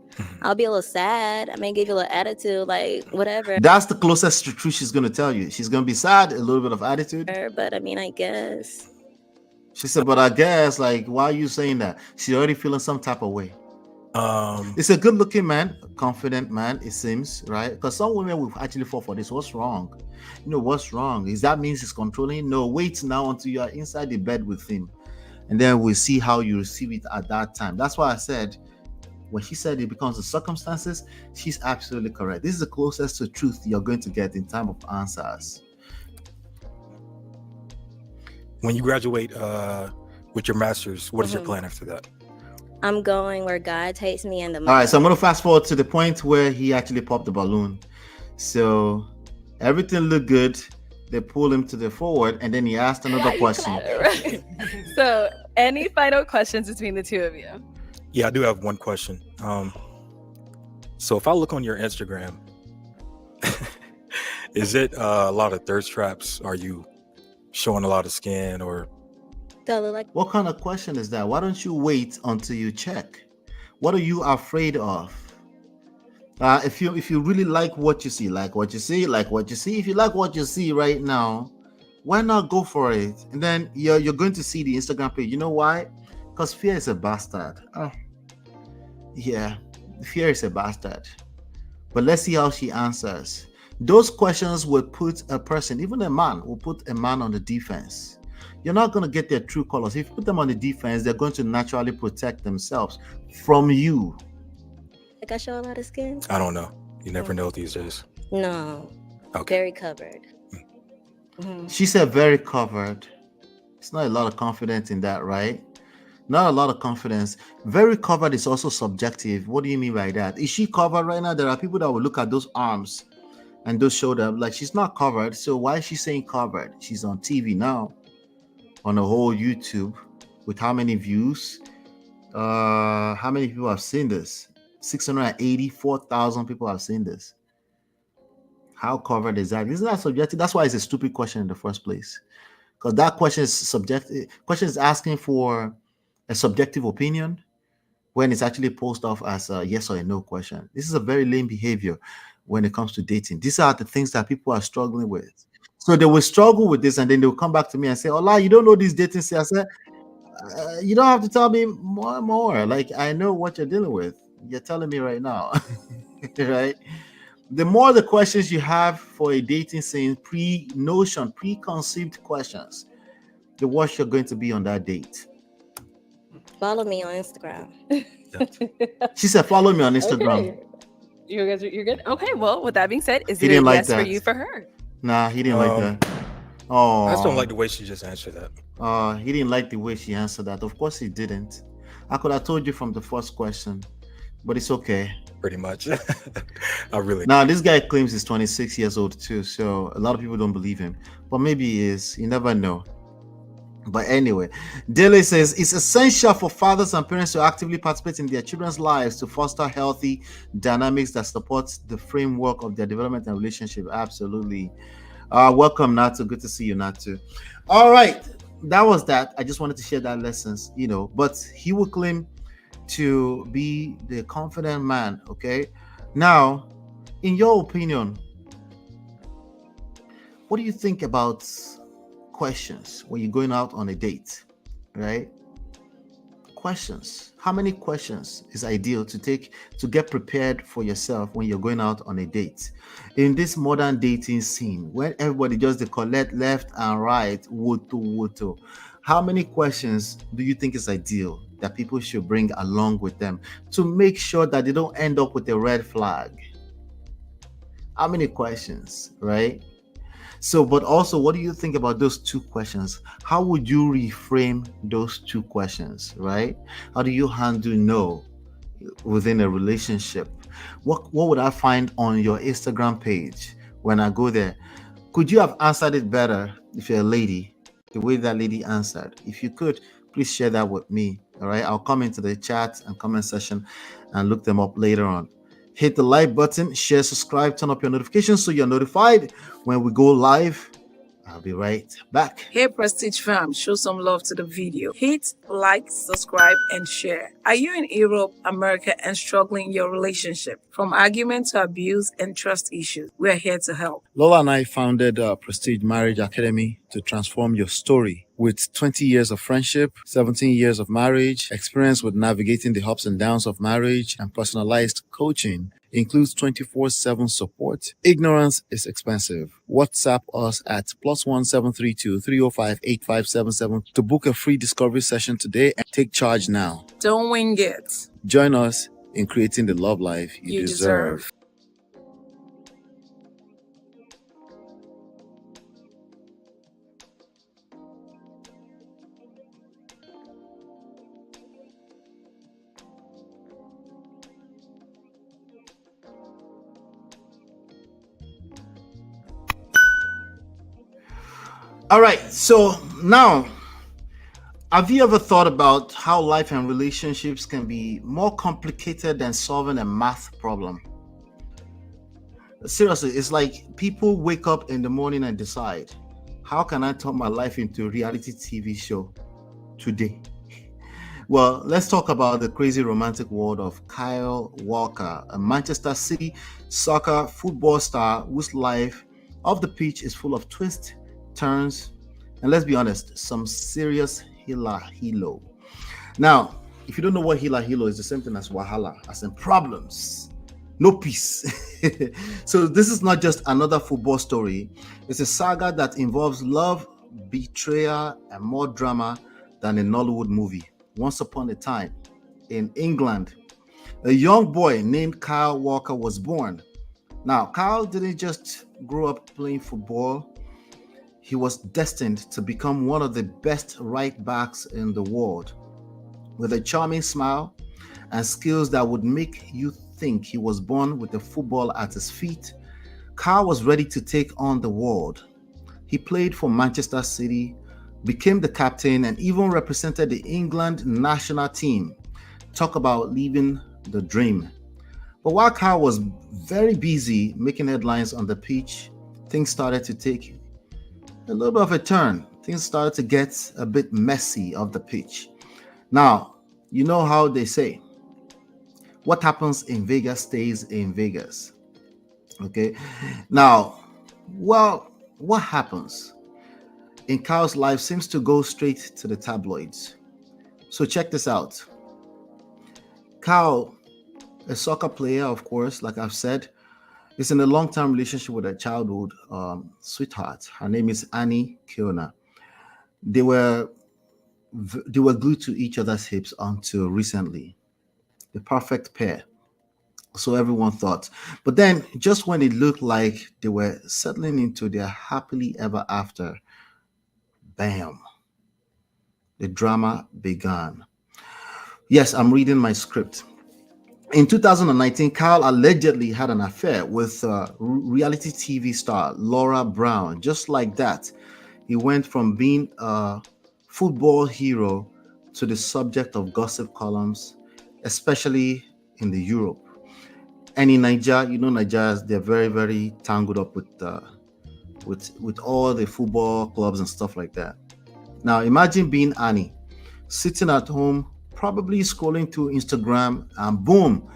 S12: I'll be a little sad. I may give you a little attitude, like whatever.
S1: That's the closest to truth she's gonna tell you. She's gonna be sad, a little bit of attitude.
S12: But I mean, I guess.
S1: She said, but I guess, like, why are you saying that? She's already feeling some type of way. It's a good-looking man, a confident man, it seems, right? Because some women will actually fall for this. What's wrong? What's wrong? Is that means he's controlling? No, wait now until you are inside the bed with him, and then we'll see how you receive it at that time. That's why I said, when she said it becomes the circumstances, she's absolutely correct. This is the closest to truth you're going to get in time of answers.
S11: When you graduate with your master's, what is your plan after that?
S12: I'm going where God takes me in the.
S1: All right, so I'm going to fast forward to the point where he actually popped the balloon. So everything looked good. They pulled him to the forward, and then he asked another question.
S10: Right. So, any final questions between the two of you?
S11: Yeah, I do have one question. So if I look on your Instagram, is it a lot of thirst traps? Are you showing a lot of skin, or?
S1: What kind of question is that? Why don't you wait until you check? What are you afraid of? If you really like what you see, like what you see. If you like what you see right now, why not go for it? And then you're going to see the Instagram page. You know why? Because fear is a bastard. Yeah, fear is a bastard. But let's see how she answers. Those questions will put a person, even a man, will put a man on the defense. You're not going to get their true colors. If you put them on the defense, they're going to naturally protect themselves from you.
S12: Like I show a lot of skin?
S11: I don't know. You never know these days.
S12: No.
S11: Okay.
S12: Very covered.
S1: She said very covered. It's not a lot of confidence in that, right? Not a lot of confidence. Very covered is also subjective. What do you mean by that? Is she covered right now? There are people that will look at those arms and those shoulders like she's not covered. So why is she saying covered? She's on TV now. on a whole YouTube with how many views? How many people have seen this? 684,000 people have seen this. How covered is that? Isn't that subjective? That's why it's a stupid question in the first place. Because that question is subjective. Question is asking for a subjective opinion when it's actually posed off as a yes or a no question. This is a very lame behavior when it comes to dating. These are the things that people are struggling with. So they will struggle with this, and then they'll come back to me and say, "Ola, you don't know this dating." I said, "You don't have to tell me more and more. Like, I know what you're dealing with. You're telling me right now." Right? The more the questions you have for a dating scene, preconceived questions, the worse you're going to be on that date.
S12: Follow me on Instagram.
S1: She said, "Follow me on Instagram."
S10: Okay. You're good. Okay, well, with that being said, is
S1: He
S10: it a
S1: didn't like
S10: yes for
S1: that.
S10: you for her?
S1: Nah, he didn't like that. Oh,
S11: I just don't like the way she just answered that.
S1: He didn't like the way she answered that. Of course he didn't. I could have told you from the first question, but it's okay.
S11: Pretty much. I really.
S1: Now this guy claims he's 26 years old too, so a lot of people don't believe him. But maybe he is. You never know. But anyway, Dele says it's essential for fathers and parents to actively participate in their children's lives to foster healthy dynamics that support the framework of their development and relationship. Absolutely. Welcome, Natu. Good to see you, Natu. All right, that was that. I just wanted to share that lessons, but he will claim to be the confident man. Okay, now, in your opinion, what do you think about questions when you're going out on a date, right? Questions. How many questions is ideal to take to get prepared for yourself when you're going out on a date? In this modern dating scene, when everybody just collect left and right, woto, how many questions do you think is ideal that people should bring along with them to make sure that they don't end up with a red flag? How many questions, right? So, but also, what do you think about those two questions? How would you reframe those two questions, right? How do you handle no within a relationship? What would I find on your Instagram page when I go there? Could you have answered it better if you're a lady, the way that lady answered? If you could, please share that with me, all right? I'll come into the chat and comment section and look them up later on. Hit the like button, share, subscribe, turn up your notifications so you're notified when we go live. I'll be right back.
S9: Hey Prestige fam, show some love to the video. Hit like, subscribe, and share. Are you in Europe, America, and struggling in your relationship? From argument to abuse and trust issues, we're here to help.
S1: Lola and I founded Prestige Marriage Academy to transform your story. With 20 years of friendship, 17 years of marriage, experience with navigating the ups and downs of marriage, and personalized coaching, includes 24/7 support. Ignorance is expensive. WhatsApp us at +1 732 305 8577 to book a free discovery session today and take charge now.
S9: Don't wing it.
S1: Join us in creating the love life you deserve. All right, so now, have you ever thought about how life and relationships can be more complicated than solving a math problem? Seriously, it's like people wake up in the morning and decide, how can I turn my life into a reality TV show today? Well, let's talk about the crazy romantic world of Kyle Walker, a Manchester City soccer football star whose life off the pitch is full of twists, turns, and let's be honest, some serious hilo. Now, if you don't know what hilo is, the same thing as wahala, as in problems, no peace. So this is not just another football story. It's a saga that involves love, betrayal, and more drama than a Nollywood movie. Once upon a time, in England, a young boy named Kyle Walker was born. Now, Kyle didn't just grow up playing football. He was destined to become one of the best right backs in the world. With a charming smile and skills that would make you think he was born with the football at his feet, Kyle was ready to take on the world. He played for Manchester City, became the captain, and even represented the England national team. Talk about living the dream. But while Kyle was very busy making headlines on the pitch, things started to take a little bit of a turn. Things started to get a bit messy off the pitch. Now, you know how they say, what happens in Vegas stays in Vegas. Okay. Now, well, what happens in Kyle's life seems to go straight to the tabloids. So check this out. Kyle, a soccer player, of course, like I've said, is in a long-term relationship with a childhood sweetheart. Her name is Annie Kiona. They were glued to each other's hips until recently. The perfect pair, so everyone thought. But then, just when it looked like they were settling into their happily ever after, bam, the drama began. Yes, I'm reading my script. In 2019, Kyle allegedly had an affair with reality TV star Laura Brown. Just like that, he went from being a football hero to the subject of gossip columns, especially in the Europe. And in Nigeria, you know, Nigerians, they're very, very tangled up with all the football clubs and stuff like that. Now, imagine being Annie, sitting at home, probably scrolling through Instagram, and boom,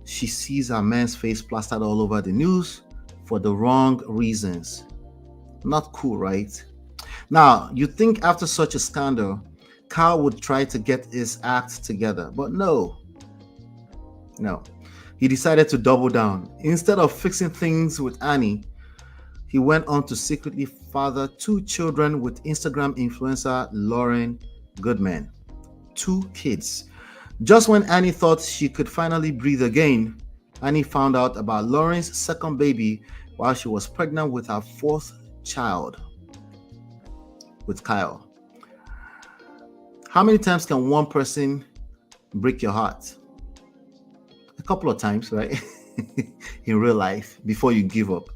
S1: she sees her man's face plastered all over the news for the wrong reasons. Not cool, right? Now, you think after such a scandal, Kyle would try to get his act together, but no. He decided to double down. Instead of fixing things with Annie, he went on to secretly father 2 children with Instagram influencer Lauren Goodman. 2 kids. Just when Annie thought she could finally breathe again, Annie found out about Lauren's second baby while she was pregnant with her 4th child with Kyle. How many times can one person break your heart? A couple of times, right? In real life, before you give up.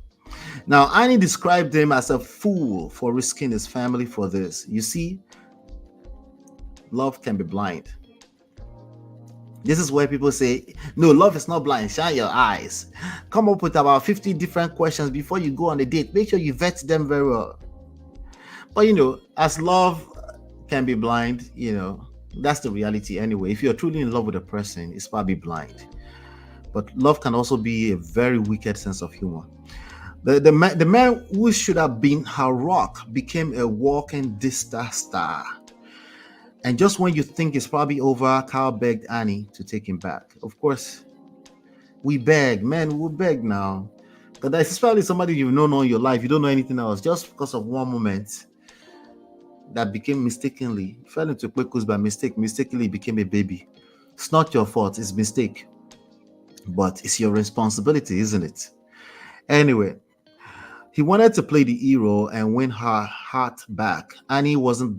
S1: Now, Annie described him as a fool for risking his family for this. You see, love can be blind. This is where people say, no, love is not blind. Shine your eyes. Come up with about 50 different questions before you go on a date. Make sure you vet them very well. But, as love can be blind, that's the reality anyway. If you're truly in love with a person, it's probably blind. But love can also be a very wicked sense of humor. The man who should have been her rock became a walking disaster. And just when you think it's probably over, Kyle begged Annie to take him back. Of course, we beg. Men, we beg now. But especially somebody you've known all your life, you don't know anything else. Just because of one moment that fell into Kwekus by mistake, mistakenly became a baby. It's not your fault, it's mistake. But it's your responsibility, isn't it? Anyway, he wanted to play the hero and win her heart back. Annie wasn't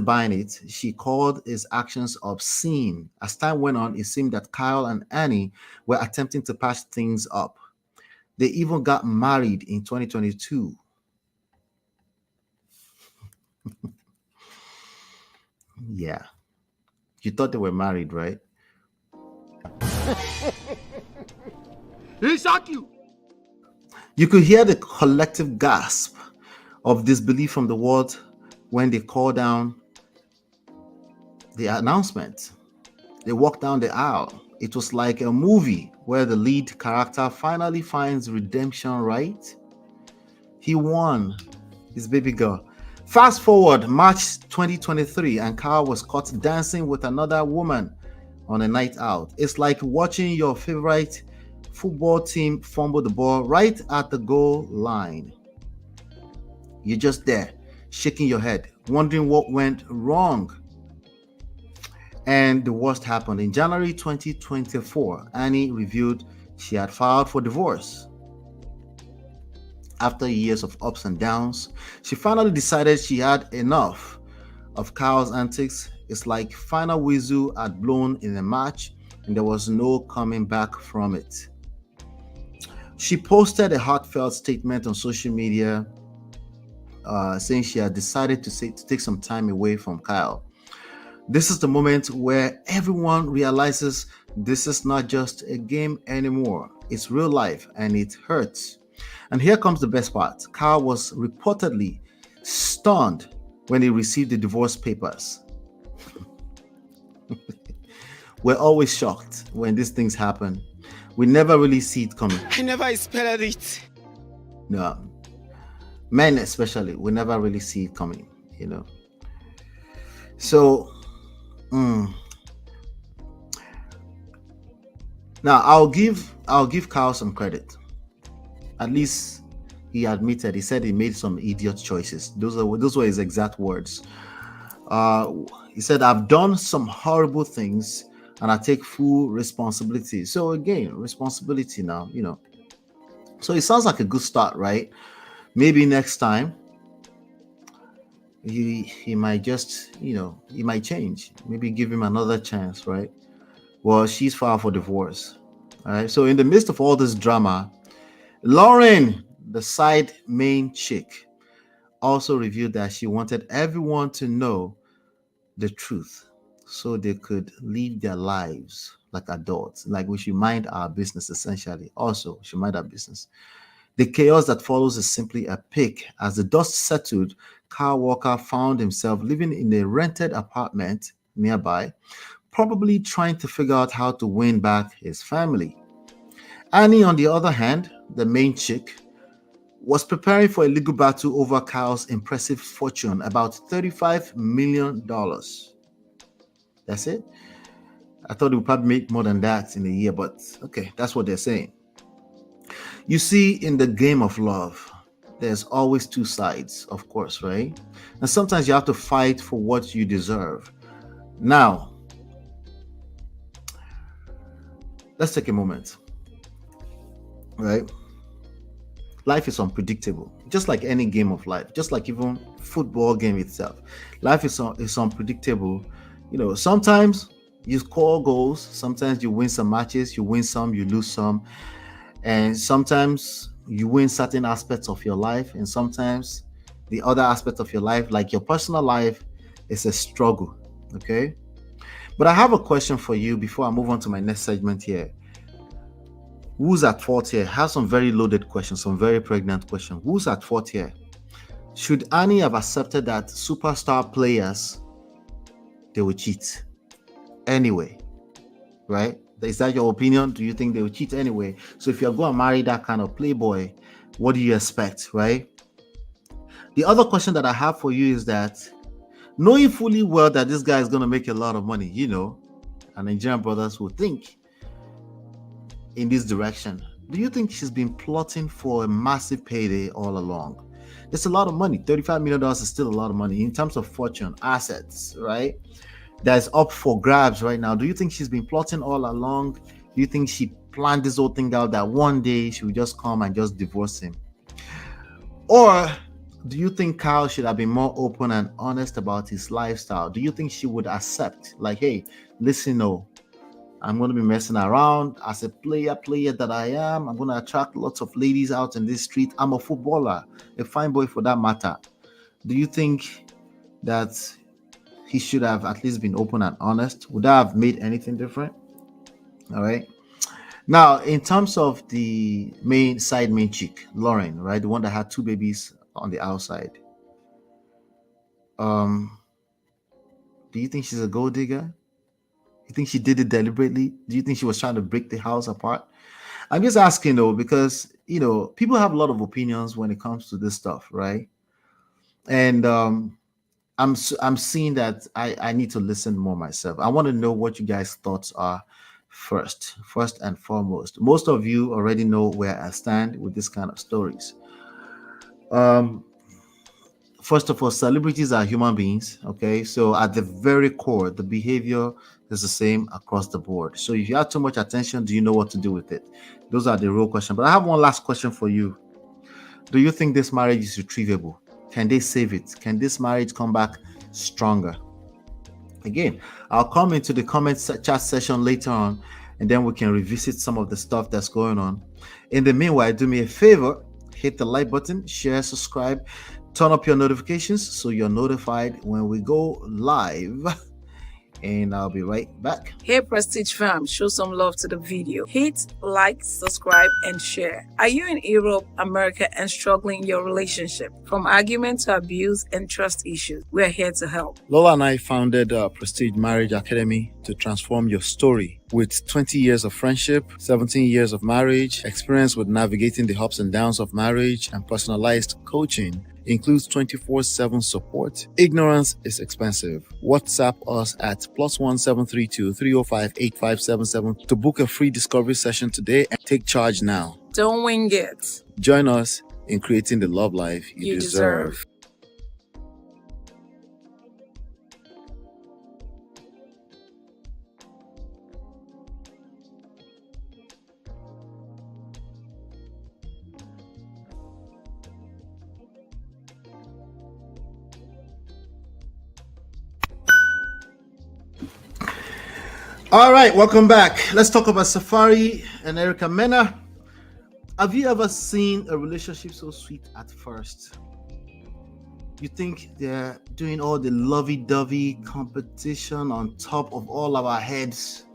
S1: buying it. She called his actions obscene. As time went on, it seemed that Kyle and Annie were attempting to patch things up. They even got married in 2022. Yeah. You thought they were married, right?
S7: He shot you.
S1: You could hear the collective gasp of disbelief from the world when they called down the announcement. They walked down the aisle. It was like a movie where the lead character finally finds redemption, right? He won his baby girl. Fast forward March 2023, and Kyle was caught dancing with another woman on a night out. It's like watching your favorite football team fumble the ball right at the goal line. You're just there, shaking your head, wondering what went wrong. And the worst happened. In January 2024, Annie revealed she had filed for divorce. After years of ups and downs, she finally decided she had enough of Kyle's antics. It's like final whistle had blown in a match and there was no coming back from it. She posted a heartfelt statement on social media saying she had decided to take some time away from Kyle. This is the moment where everyone realizes this is not just a game anymore. It's real life and it hurts. And here comes the best part. Kyle was reportedly stunned when he received the divorce papers. We're always shocked when these things happen. We never really see it coming.
S14: I never expected it.
S1: No. Men especially, we never really see it coming, you know. So, now I'll give Kyle some credit. At least he admitted, he said he made some idiot choices. Those were his exact words. He said, I've done some horrible things and I take full responsibility. So again, responsibility now, you know. So it sounds like a good start, right? Maybe next time he might just, you know, he might change. Maybe give him another chance, right? Well, she's filed for divorce. All right. So in the midst of all this drama, Lauren, the side main chick, also revealed that she wanted everyone to know the truth so they could live their lives like adults. Like we should mind our business, essentially. Also, we should mind our business. The chaos that follows is simply a pic. As the dust settled, Kyle Walker found himself living in a rented apartment nearby, probably trying to figure out how to win back his family. Annie, on the other hand, the main chick, was preparing for a legal battle over Kyle's impressive fortune, about $35 million. That's it? I thought it would probably make more than that in a year, but okay, that's what they're saying. You see, in the game of love, there's always two sides, of course, right? And sometimes you have to fight for what you deserve. Now, let's take a moment, right? Life is unpredictable, just like any game of life, just like even football game itself. Life is unpredictable. You know, sometimes you score goals, sometimes you win some matches, you win some, you lose some, and sometimes you win certain aspects of your life, and sometimes the other aspect of your life, like your personal life, is a struggle. Okay, but I have a question for you before I move on to my next segment here. Who's at fault here? I have some very loaded questions, some very pregnant questions. Who's at fault here? Should Annie have accepted that superstar players, they will cheat anyway, right? Is that your opinion? Do you think they will cheat anyway? So if you're going to marry that kind of playboy, what do you expect, right? The other question that I have for you is that, knowing fully well that this guy is going to make a lot of money, you know, and Nigerian brothers will think in this direction, do you think she's been plotting for a massive payday all along? It's a lot of money. $35 million is still a lot of money in terms of fortune, assets, right? That is up for grabs right now. Do you think she's been plotting all along? Do you think she planned this whole thing out that one day she would just come and just divorce him? Or do you think Kyle should have been more open and honest about his lifestyle? Do you think she would accept, like, hey, listen, no, I'm going to be messing around as a player that I am. I'm going to attract lots of ladies out in this street. I'm a footballer, a fine boy for that matter. Do you think that he should have at least been open and honest? Would that have made anything different? All right. Now, in terms of the main chick, Lauren, right? The one that had two babies on the outside. Do you think she's a gold digger? You think she did it deliberately? Do you think she was trying to break the house apart? I'm just asking though, because, you know, people have a lot of opinions when it comes to this stuff, right? And I'm seeing that I need to listen more myself. I want to know what you guys' thoughts are first and foremost. Most of you already know where I stand with this kind of stories. First of all, celebrities are human beings, okay? So at the very core, the behavior is the same across the board. So if you have too much attention, do you know what to do with it? Those are the real questions. But I have one last question for you. Do you think this marriage is retrievable? Can they save it? Can this marriage come back stronger? Again, I'll come into the comment chat session later on, and then we can revisit some of the stuff that's going on. In the meanwhile, do me a favor, hit the like button, share, subscribe. Turn up your notifications so you're notified when we go live. And I'll be right back.
S9: Hey Prestige fam, show some love to the video. Hit, like, subscribe, and share. Are you in Europe, America, and struggling in your relationship? From argument to abuse and trust issues, we're here to help.
S1: Lola and I founded Prestige Marriage Academy to transform your story. With 20 years of friendship, 17 years of marriage, experience with navigating the ups and downs of marriage, and personalized coaching, includes 24/7 support. Ignorance is expensive. WhatsApp us at +1 732 305 8577 to book a free discovery session today and take charge now.
S9: Don't wing it.
S1: Join us in creating the love life you deserve. All right, welcome back. Let's talk about SAFAREE and Erica MENA. Have you ever seen a relationship so sweet at first? You think they're doing all the lovey-dovey competition on top of all of our heads.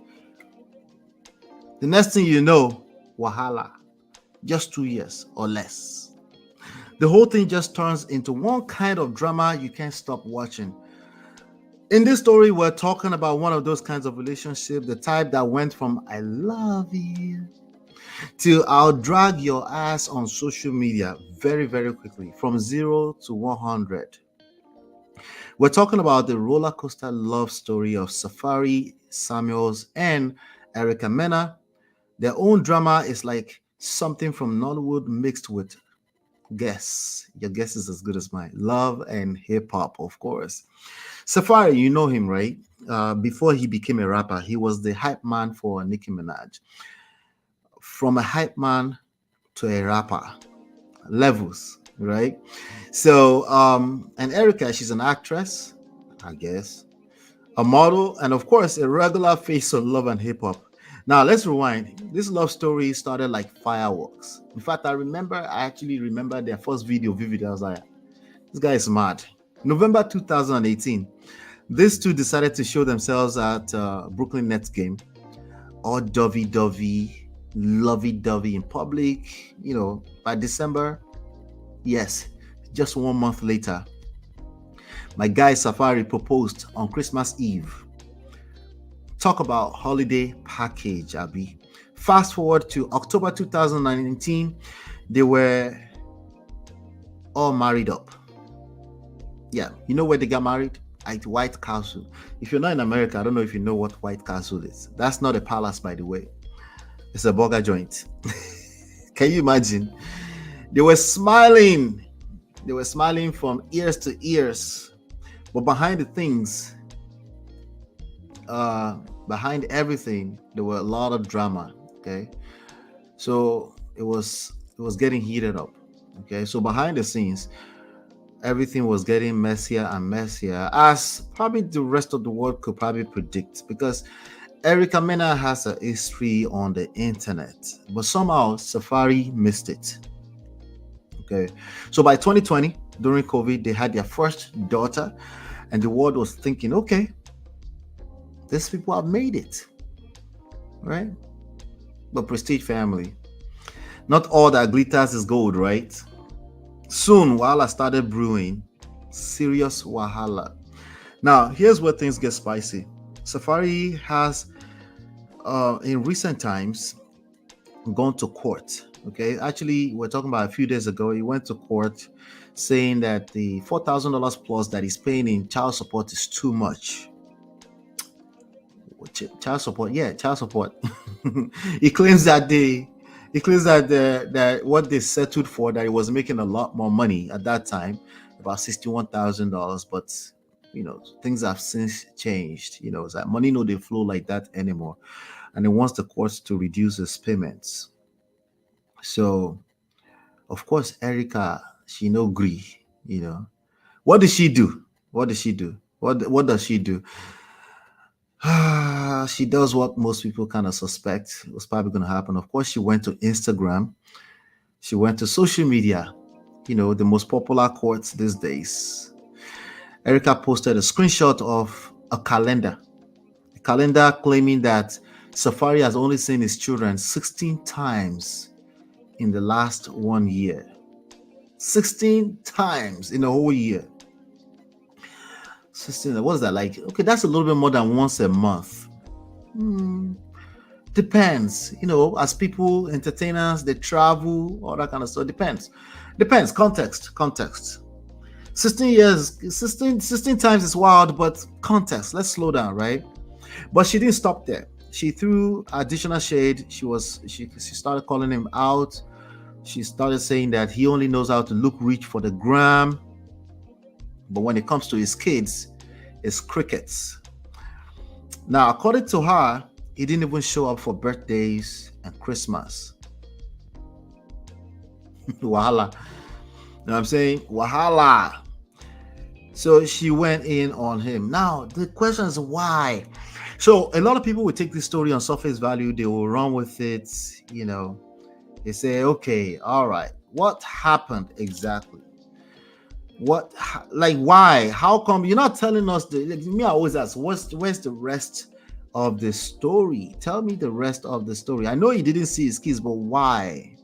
S1: The next thing you know, wahala, just 2 years or less. The whole thing just turns into one kind of drama you can't stop watching. In this story, we're talking about one of those kinds of relationships, the type that went from I love you to I'll drag your ass on social media very, very quickly, from 0 to 100. We're talking about the roller coaster love story of SAFAREE Samuels and Erica MENA. Their own drama is like something from Nollywood mixed with guess. Your guess is as good as mine. Love and hip hop, of course. SAFAREE, you know him, right? Before he became a rapper, he was the hype man for Nicki Minaj. From a hype man to a rapper, levels, right? So, and Erica, she's an actress, I guess, a model, and of course, a regular face of love and hip hop. Now, let's rewind. This love story started like fireworks. In fact, I actually remember their first video vividly. I was like, this guy is mad. November 2018, these two decided to show themselves at Brooklyn Nets game. All dovey-dovey, lovey-dovey in public. You know, by December, yes, just 1 month later, my guy SAFAREE proposed on Christmas Eve. Talk about holiday package, Abby. Fast forward to October 2019, they were all married up. Yeah, you know where they got married? At White Castle. If you're not in America, I don't know if you know what White Castle is. That's not a palace, by the way. It's a burger joint. Can you imagine? They were smiling. They were smiling from ears to ears. But behind the things, behind everything, there were a lot of drama. Okay, so it was getting heated up. Okay, so behind the scenes, everything was getting messier and messier, as probably the rest of the world could probably predict, because Erica MENA has a history on the internet, but somehow SAFAREE missed it. Okay, so by 2020, during COVID, they had their first daughter, and the world was thinking, okay, these people have made it, right? But Prestige family, not all that glitters is gold, right? Soon, wahala started brewing. Serious wahala. Now, here's where things get spicy. SAFAREE has, in recent times, gone to court. Okay, actually, we're talking about a few days ago. He went to court saying that the $4,000 plus that he's paying in child support is too much. Child support, yeah, child support. He claims that that what they settled for, that he was making a lot more money at that time, about $61,000. But you know, things have since changed. You know, it's like money no they flow like that anymore, and he wants the courts to reduce his payments. So, of course, Erica, she no agree. You know, what did she do? What did she do? What does she do? She does what most people kind of suspect was probably going to happen. Of course, she went to Instagram. She went to social media the most popular quotes these days. Erica posted a screenshot of a calendar claiming that Safari has only seen his children 16 times in the last 1 year. 16 times in a whole year. 16, what's that like? Okay, that's a little bit more than once a month. Depends, as people, entertainers, they travel, all that kind of stuff. Depends. Context. 16 times is wild, but context. Let's slow down, right? But she didn't stop there. She threw additional shade. She started calling him out. She started saying that he only knows how to look rich for the gram, but when it comes to his kids, it's crickets. Now, according to her, he didn't even show up for birthdays and Christmas. Wahala. You know what I'm saying? Wahala. So she went in on him. Now, the question is why? So a lot of people will take this story on surface value. They will run with it. They say, okay, all right. What happened exactly? Why? How come you're not telling us? I always ask, where's the rest of the story? Tell me the rest of the story. I know you didn't see his kids, but why?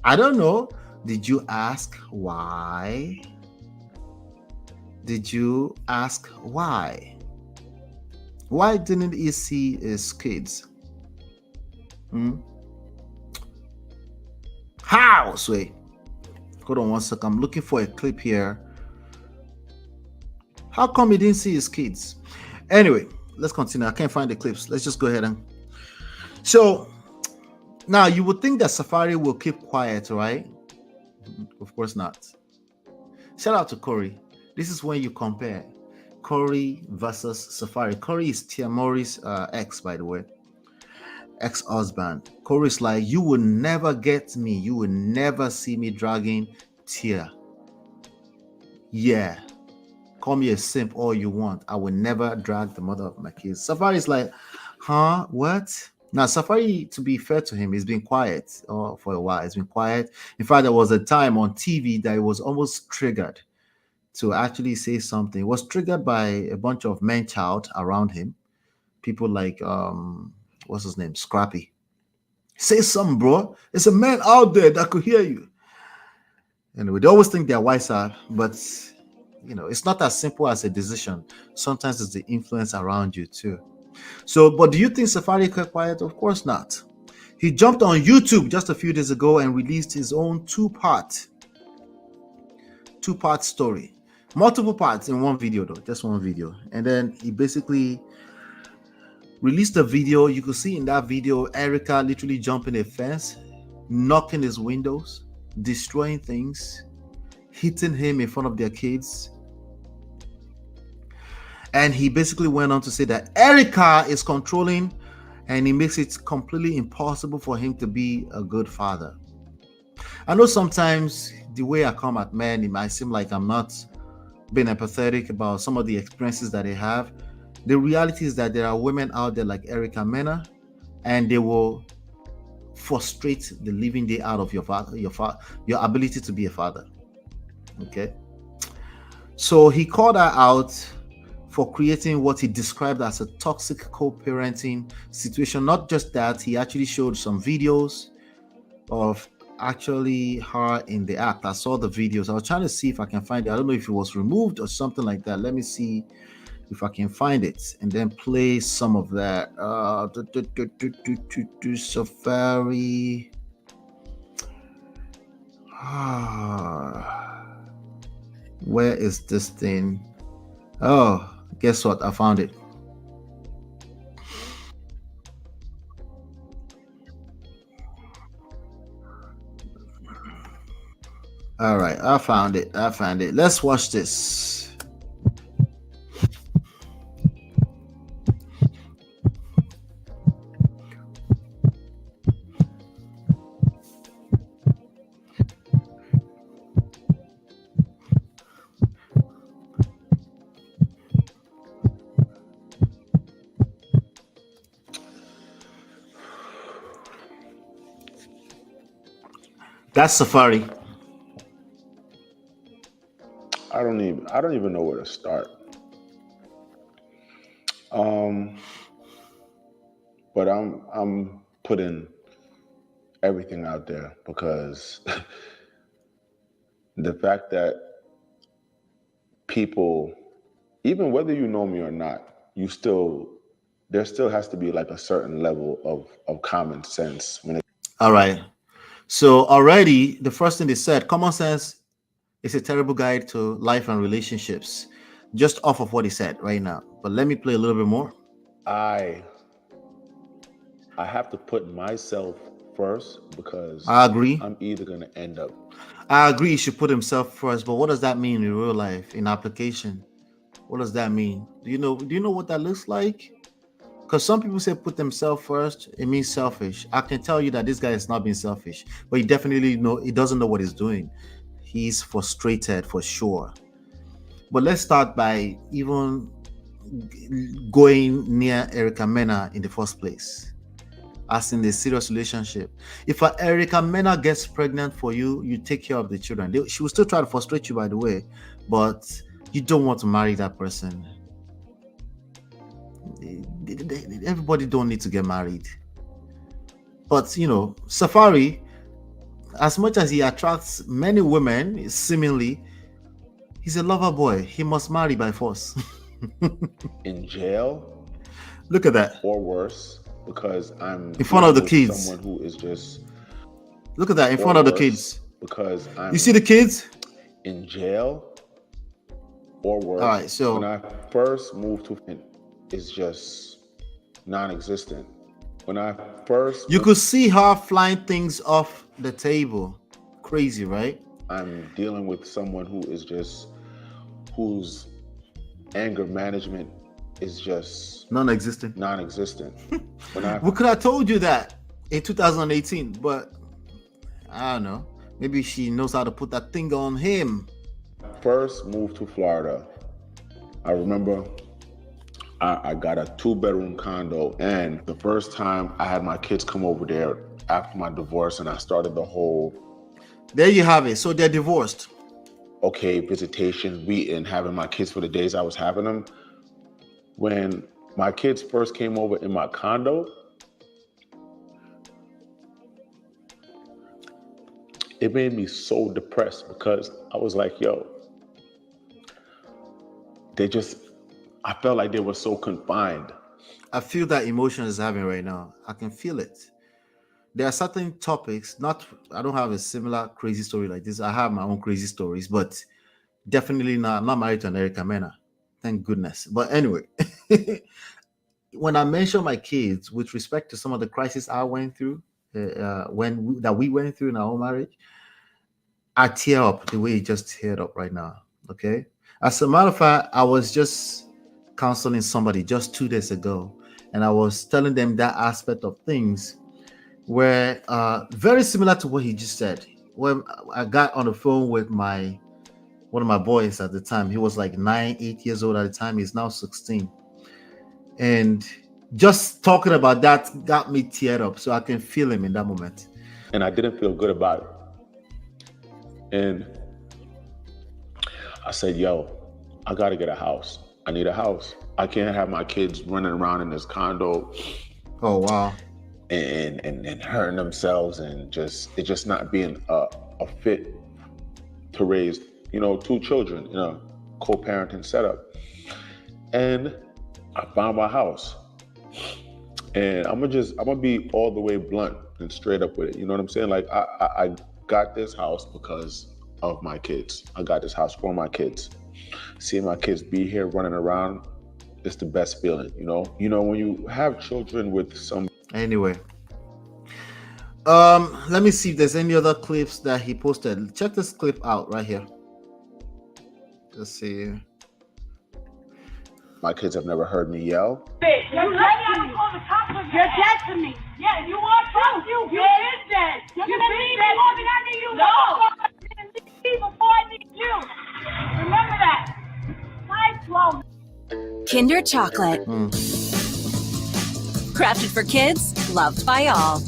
S1: I don't know. Did you ask why? Did you ask why? Why didn't he see his kids? How? Wait. Hold on one second. I'm looking for a clip here. How come he didn't see his kids? Anyway, let's continue. I can't find the clips. Let's just go ahead and. So now you would think that Safari will keep quiet, right? Of course not. Shout out to Corey. This is when you compare Corey versus Safari. Corey is Tiamori's ex, by the way. Ex-husband. Corey's like, you will never get me. You will never see me dragging Tia. Yeah. Call me a simp all you want. I will never drag the mother of my kids. Safari's like, huh? What? Now, Safari, to be fair to him, he's been quiet for a while. He's been quiet. In fact, there was a time on TV that he was almost triggered to actually say something. He was triggered by a bunch of men child around him. People like, what's his name? Scrappy. Say something, bro. There's a man out there that could hear you. Anyway, they always think they're wiser, but it's not as simple as a decision. Sometimes it's the influence around you too. So, but do you think Safari kept quiet? Of course not. He jumped on YouTube just a few days ago and released his own two-part story. Multiple parts in one video though, just one video. And then he basically released a video. You could see in that video Erica literally jumping a fence, knocking his windows, destroying things, hitting him in front of their kids. And he basically went on to say that Erica is controlling and he makes it completely impossible for him to be a good father. I know sometimes the way I come at men, it might seem like I'm not being empathetic about some of the experiences that they have. The reality is that there are women out there like Erica MENA, and they will frustrate the living day out of your ability to be a father. Okay. So he called her out for creating what he described as a toxic co-parenting situation. Not just that, he actually showed some videos of actually her in the act. I saw the videos. I was trying to see if I can find it. I don't know if it was removed or something like that. Let me see if I can find it and then play some of that. Safari. Where is this thing? Oh, guess what? I found it. All right, I found it. Let's watch this. That's Safari.
S14: I don't even know where to start. But I'm putting everything out there because the fact that people, even whether you know me or not, there still has to be like a certain level of common sense when it.
S1: All right. So already the first thing they said, common sense is a terrible guide to life and relationships, just off of what he said right now. But let me play a little bit more.
S14: I have to put myself first because
S1: I agree.
S14: I'm either going to end up.
S1: I agree he should put himself first, but what does that mean in real life, in application? What does that mean? Do you know what that looks like? Because some people say put themselves first, it means selfish. I can tell you that this guy is not being selfish, but he doesn't know what he's doing. He's frustrated for sure. But let's start by even going near Erica Mena in the first place, as in the serious relationship. If Erica Mena gets pregnant for you, you take care of the children. She will still try to frustrate you, by the way, but you don't want to marry that person. Everybody don't need to get married. But SAFAREE, as much as he attracts many women, seemingly, he's a lover boy. He must marry by force.
S14: In jail.
S1: Look at that.
S14: Or worse, because I'm
S1: in front of the kids.
S14: Someone who is just.
S1: Look at that, in front of the kids.
S14: Because
S1: you see the kids
S14: in jail. Or worse.
S1: All right, so
S14: when I first moved to, it's just non-existent. When I first,
S1: you could see her flying things off the table. Crazy, right?
S14: I'm dealing with someone whose anger management is just
S1: non-existent. We could have told you that in 2018, but I don't know. Maybe she knows how to put that thing on him.
S14: First moved to Florida, I remember I got a 2-bedroom condo, and the first time I had my kids come over there after my divorce, and I started the whole.
S1: There you have it. So they're divorced.
S14: Okay, visitation, and having my kids for the days I was having them. When my kids first came over in my condo, it made me so depressed because I was like, yo, I felt like they were so confined.
S1: I feel that emotion is having right now. I can feel it. There are certain topics, I don't have a similar crazy story like this. I have my own crazy stories, but definitely not. I'm not married to an Erica Mena. Thank goodness. But anyway, when I mention my kids with respect to some of the crises I went through, we went through in our own marriage, I tear up the way you just teared up right now. Okay. As a matter of fact, I was just counseling somebody just 2 days ago, and I was telling them that aspect of things where very similar to what he just said. When I got on the phone with one of my boys at the time, he was like 8 years old at the time. He's now 16, and just talking about that got me teared up. So I can feel him in that moment.
S14: And I didn't feel good about it. And I said, yo, I got to get a house. I need a house. I can't have my kids running around in this condo.
S1: Oh, wow.
S14: And hurting themselves and it just not being a fit to raise, 2 children in a co-parenting setup. And I found my house. And I'm gonna be all the way blunt and straight up with it. You know what I'm saying? Like I got this house because of my kids. I got this house for my kids. Seeing my kids be here running around, it's the best feeling, when you have children with some.
S1: Anyway, let me see if there's any other clips that he posted. Check this clip out right here. Let's see.
S14: My kids have never heard me yell.
S15: You're dead to me. Yeah, you are too. You did that. You didn't leave me more than I need you. No. I didn't leave before I need you. Remember that.
S16: Kinder Chocolate. Crafted for kids, loved by all.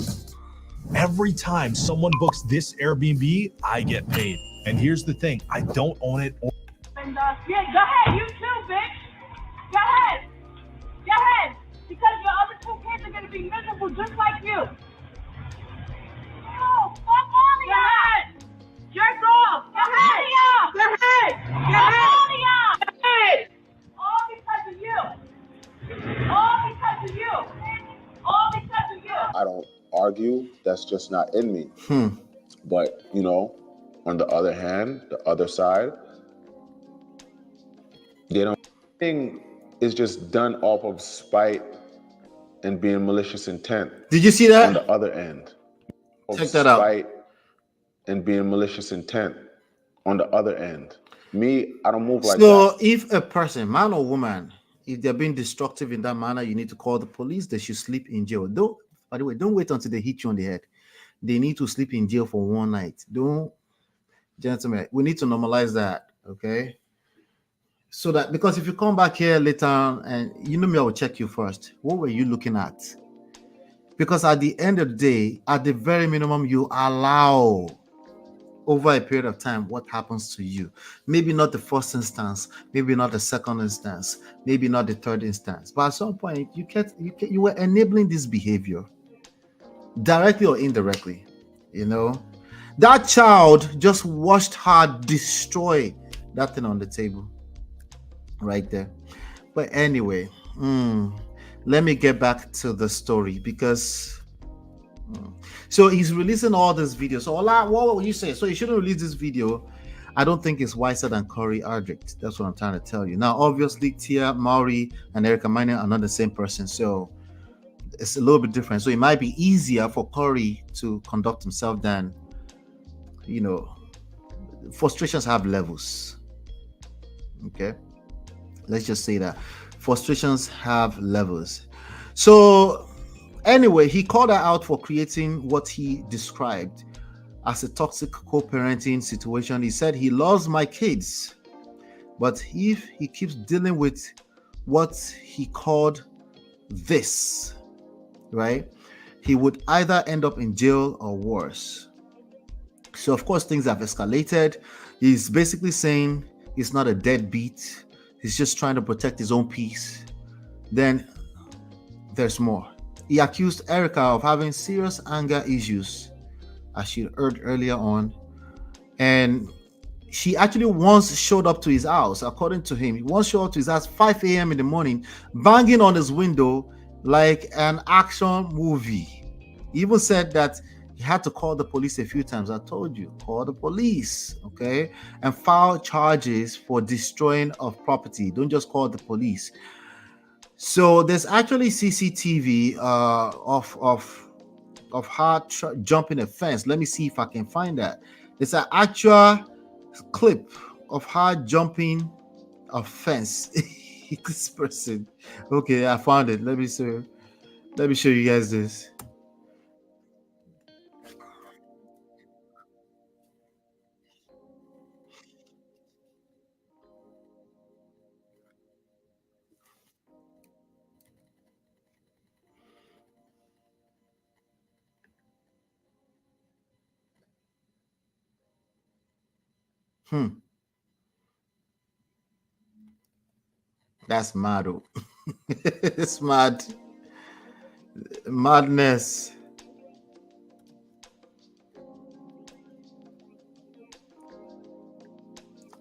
S17: Every time someone books this Airbnb, I get paid. And here's the thing, I don't own it.
S15: And yeah, go ahead, you too, bitch. Go ahead. Go ahead. Because your other two kids are gonna be miserable just like you. No, fuck all of y'all. Jerk off. Go ahead. Go ahead. Go ahead. All of y'all. Go ahead. All because of you. All because of you. All because of you.
S14: I don't argue. That's just not in me. But, you know, on the other hand, the other side, they don't. Thing is just done off of spite and being malicious intent.
S1: Did you see that?
S14: On the other end,
S1: check that out.
S14: Spite and being malicious intent. On the other end, me, I don't move like that.
S1: So if a person, man or woman, if they're being destructive in that manner, you need to call the police. They should sleep in jail. Don't. By the way, don't wait until they hit you on the head. They need to sleep in jail for one night. Don't, gentlemen. We need to normalize that. Okay. So that, because if you come back here later on and you know me, I will check you first. What were you looking at? Because at the end of the day, at the very minimum, you allow over a period of time what happens to you. Maybe not the first instance, maybe not the second instance, maybe not the third instance. But at some point, you were enabling this behavior, directly or indirectly. You know, that child just watched her destroy that thing on the table. Right there. But anyway, let me get back to the story because so he's releasing all this video. So Ola, what would you say? So he shouldn't release this video. I don't think it's wiser than Corey Ardrick. That's what I'm trying to tell you. Now, obviously, Tia Mowry and Erica Miner are not the same person, so it's a little bit different. So it might be easier for Corey to conduct himself than, you know, frustrations have levels. Okay. Let's just say that frustrations have levels. So anyway, he called her out for creating what he described as a toxic co-parenting situation. He said, he loves my kids, but if he keeps dealing with what he called this, right, he would either end up in jail or worse. So of course, things have escalated. He's basically saying he's not a deadbeat. He's just trying to protect his own peace. Then there's more. He accused Erica of having serious anger issues, as she heard earlier on. And she actually once showed up to his house, according to him. He once showed up to his house 5 a.m. in the morning, banging on his window like an action movie. He even said that he had to call the police a few times. I told you, call the police, okay? And file charges for destroying of property. Don't just call the police. So there's actually CCTV of her jumping a fence. Let me see if I can find that. There's an actual clip of her jumping a fence. This person. Okay, I found it. Let me show you guys this. That's mad. It's mad. Madness.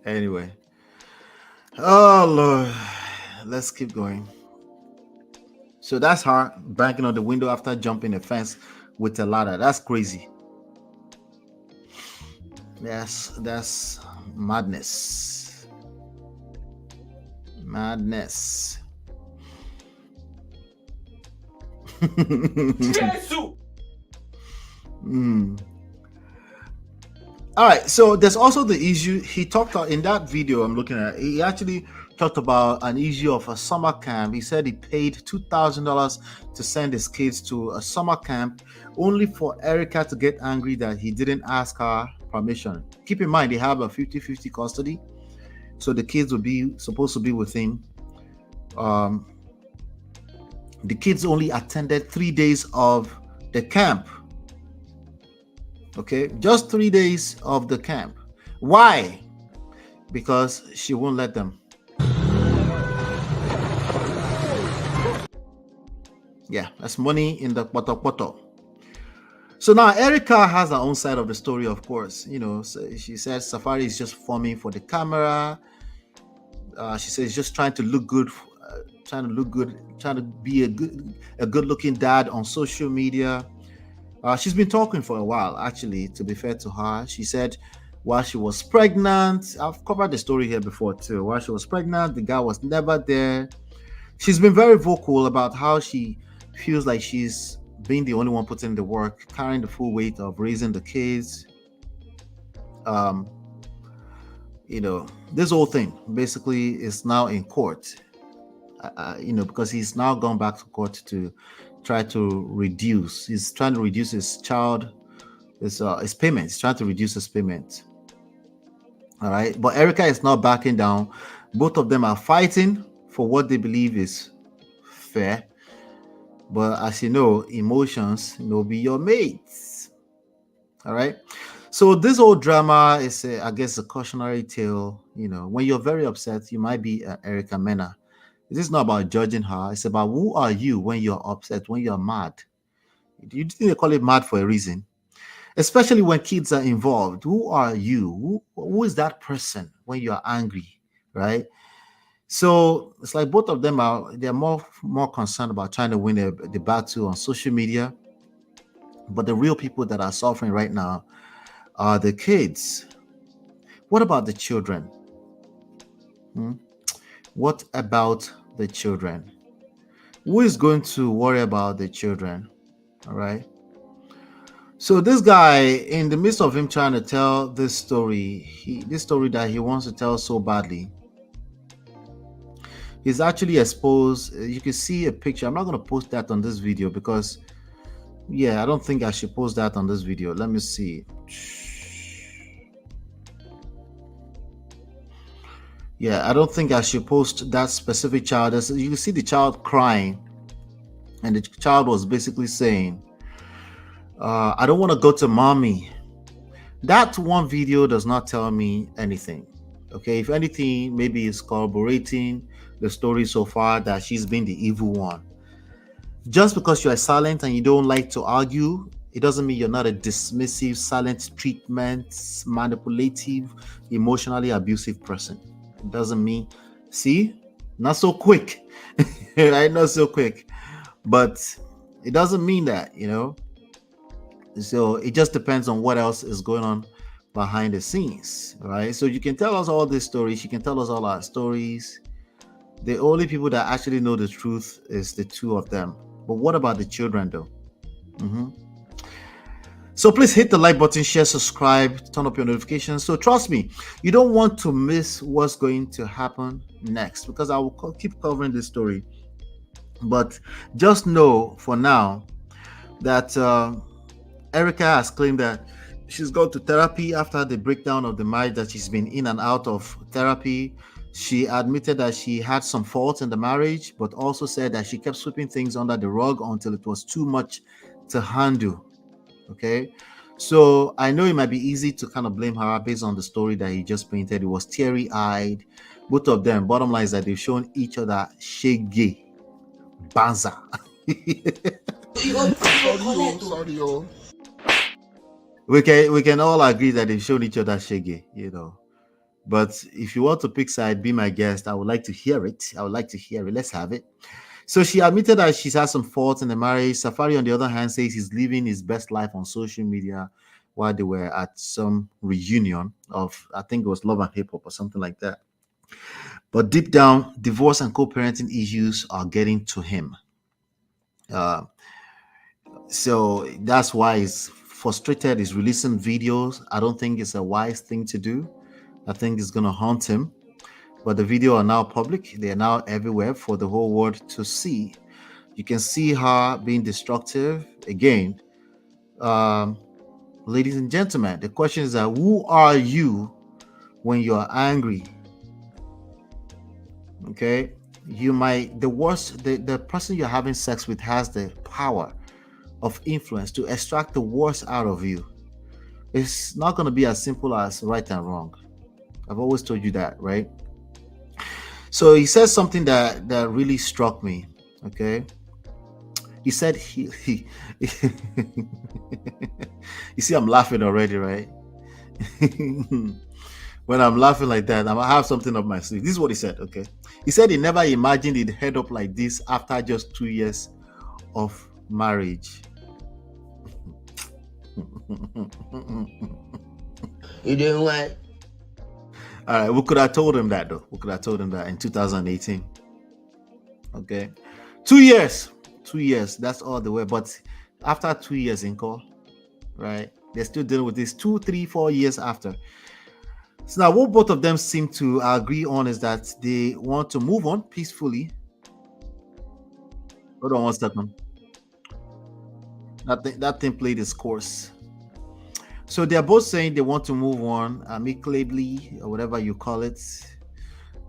S1: Anyway. Oh Lord. Let's keep going. So that's her banging on the window after jumping a fence with a ladder. That's crazy. That's madness. Madness. All right, so there's also the issue he talked about in that video I'm looking at. He actually talked about an issue of a summer camp. He said he paid $2,000 to send his kids to a summer camp, only for Erica to get angry that he didn't ask her permission. Keep in mind, they have a 50-50 custody, so the kids will be supposed to be with him. The kids only attended 3 days of the camp. Okay, just 3 days of the camp. Why? because she won't let them. Yeah, that's money in the poto. So now Erica has her own side of the story, of course. So she says SAFAREE is just forming for the camera. She says just trying to look good, trying to be a good-looking dad on social media. She's been talking for a while, actually, to be fair to her. She said while she was pregnant, I've covered the story here before too. While she was pregnant, the guy was never there. She's been very vocal about how she feels like she's being the only one putting in the work, carrying the full weight of raising the kids. This whole thing basically is now in court. Because he's now gone back to court to try to reduce. He's trying to reduce his payment. He's trying to reduce his payment. All right, but Erica is not backing down. Both of them are fighting for what they believe is fair. But as you know, emotions be your mates. All right. So this whole drama is, I guess, a cautionary tale. When you're very upset, you might be Erica MENA. This is not about judging her. It's about who are you when you're upset, when you're mad. You think they call it mad for a reason? Especially when kids are involved. Who are you? Who is that person when you're angry, right? So it's like both of them they're more concerned about trying to win the battle on social media. But the real people that are suffering right now are the kids. What about the children? What about the children? Who is going to worry about the children? All right. So this guy, in the midst of him trying to tell this story, this story that he wants to tell so badly, he's actually exposed. You can see a picture. I'm not going to post that on this video because, I don't think I should post that on this video. Let me see. I don't think I should post that specific child. You can see the child crying, and the child was basically saying, I don't want to go to mommy. That one video does not tell me anything. Okay, if anything, maybe it's corroborating the story so far that she's been the evil one. Just because you are silent and you don't like to argue, it doesn't mean you're not a dismissive, silent treatment, manipulative, emotionally abusive person. It doesn't mean, see, not so quick, right? Not so quick, but it doesn't mean that, So it just depends on what else is going on behind the scenes, right? So you can tell us all these stories. You can tell us all our stories. The only people that actually know the truth is the two of them. But what about the children, though? So please hit the like button, share, subscribe, turn up your notifications. So trust me, you don't want to miss what's going to happen next because I will keep covering this story. But just know for now that Erica has claimed that she's gone to therapy after the breakdown of the marriage, that she's been in and out of therapy. She admitted that she had some faults in the marriage, but also said that she kept sweeping things under the rug until it was too much to handle. Okay, so I know it might be easy to kind of blame her based on the story that he just painted. It was teary-eyed. Both of them, bottom line is that they've shown each other shege, banza. We can all agree that they've shown each other shege, But if you want to pick side, be my guest. I would like to hear it. Let's have it. So she admitted that she's had some faults in the marriage. SAFAREE, on the other hand, says he's living his best life on social media while they were at some reunion of, I think it was Love and Hip Hop or something like that. But deep down, divorce and co-parenting issues are getting to him. So that's why he's frustrated. He's releasing videos. I don't think it's a wise thing to do. I think it's going to haunt him. But the video are now public. They are now everywhere for the whole world to see. You can see her being destructive. Again, ladies and gentlemen, the question is that who are you when you're angry? Okay, the person you're having sex with has the power of influence to extract the worst out of you. It's not going to be as simple as right and wrong. I've always told you that, right? So he says something that really struck me. Okay, he said he you see, I'm laughing already, right? When I'm laughing like that, I have something up my sleeve. This is what he said. Okay, he said he never imagined he'd head up like this after just 2 years of marriage.
S18: You doing what?
S1: All right, we could have told him that though. We could have told him that in 2018. Okay, 2 years, 2 years. That's all the way. But after 2 years in call, right? They're still dealing with this 2, 3, 4 years after. So now, what both of them seem to agree on is that they want to move on peacefully. Hold on 1 second. That thing played its course. So they're both saying they want to move on amicably or whatever you call it,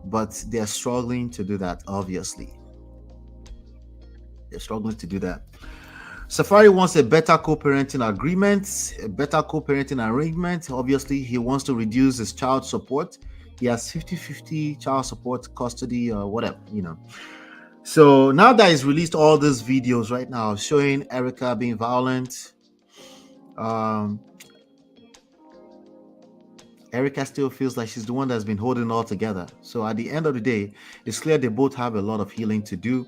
S1: but they're struggling to do that. Obviously, they're struggling to do that. SAFAREE wants a better co-parenting agreement, a better co-parenting arrangement. Obviously, he wants to reduce his child support. He has 50-50 child support, custody, or whatever, you know. So now that he's released all these videos right now showing Erica being violent, Erica still feels like she's the one that's been holding it all together. So at the end of the day, it's clear they both have a lot of healing to do,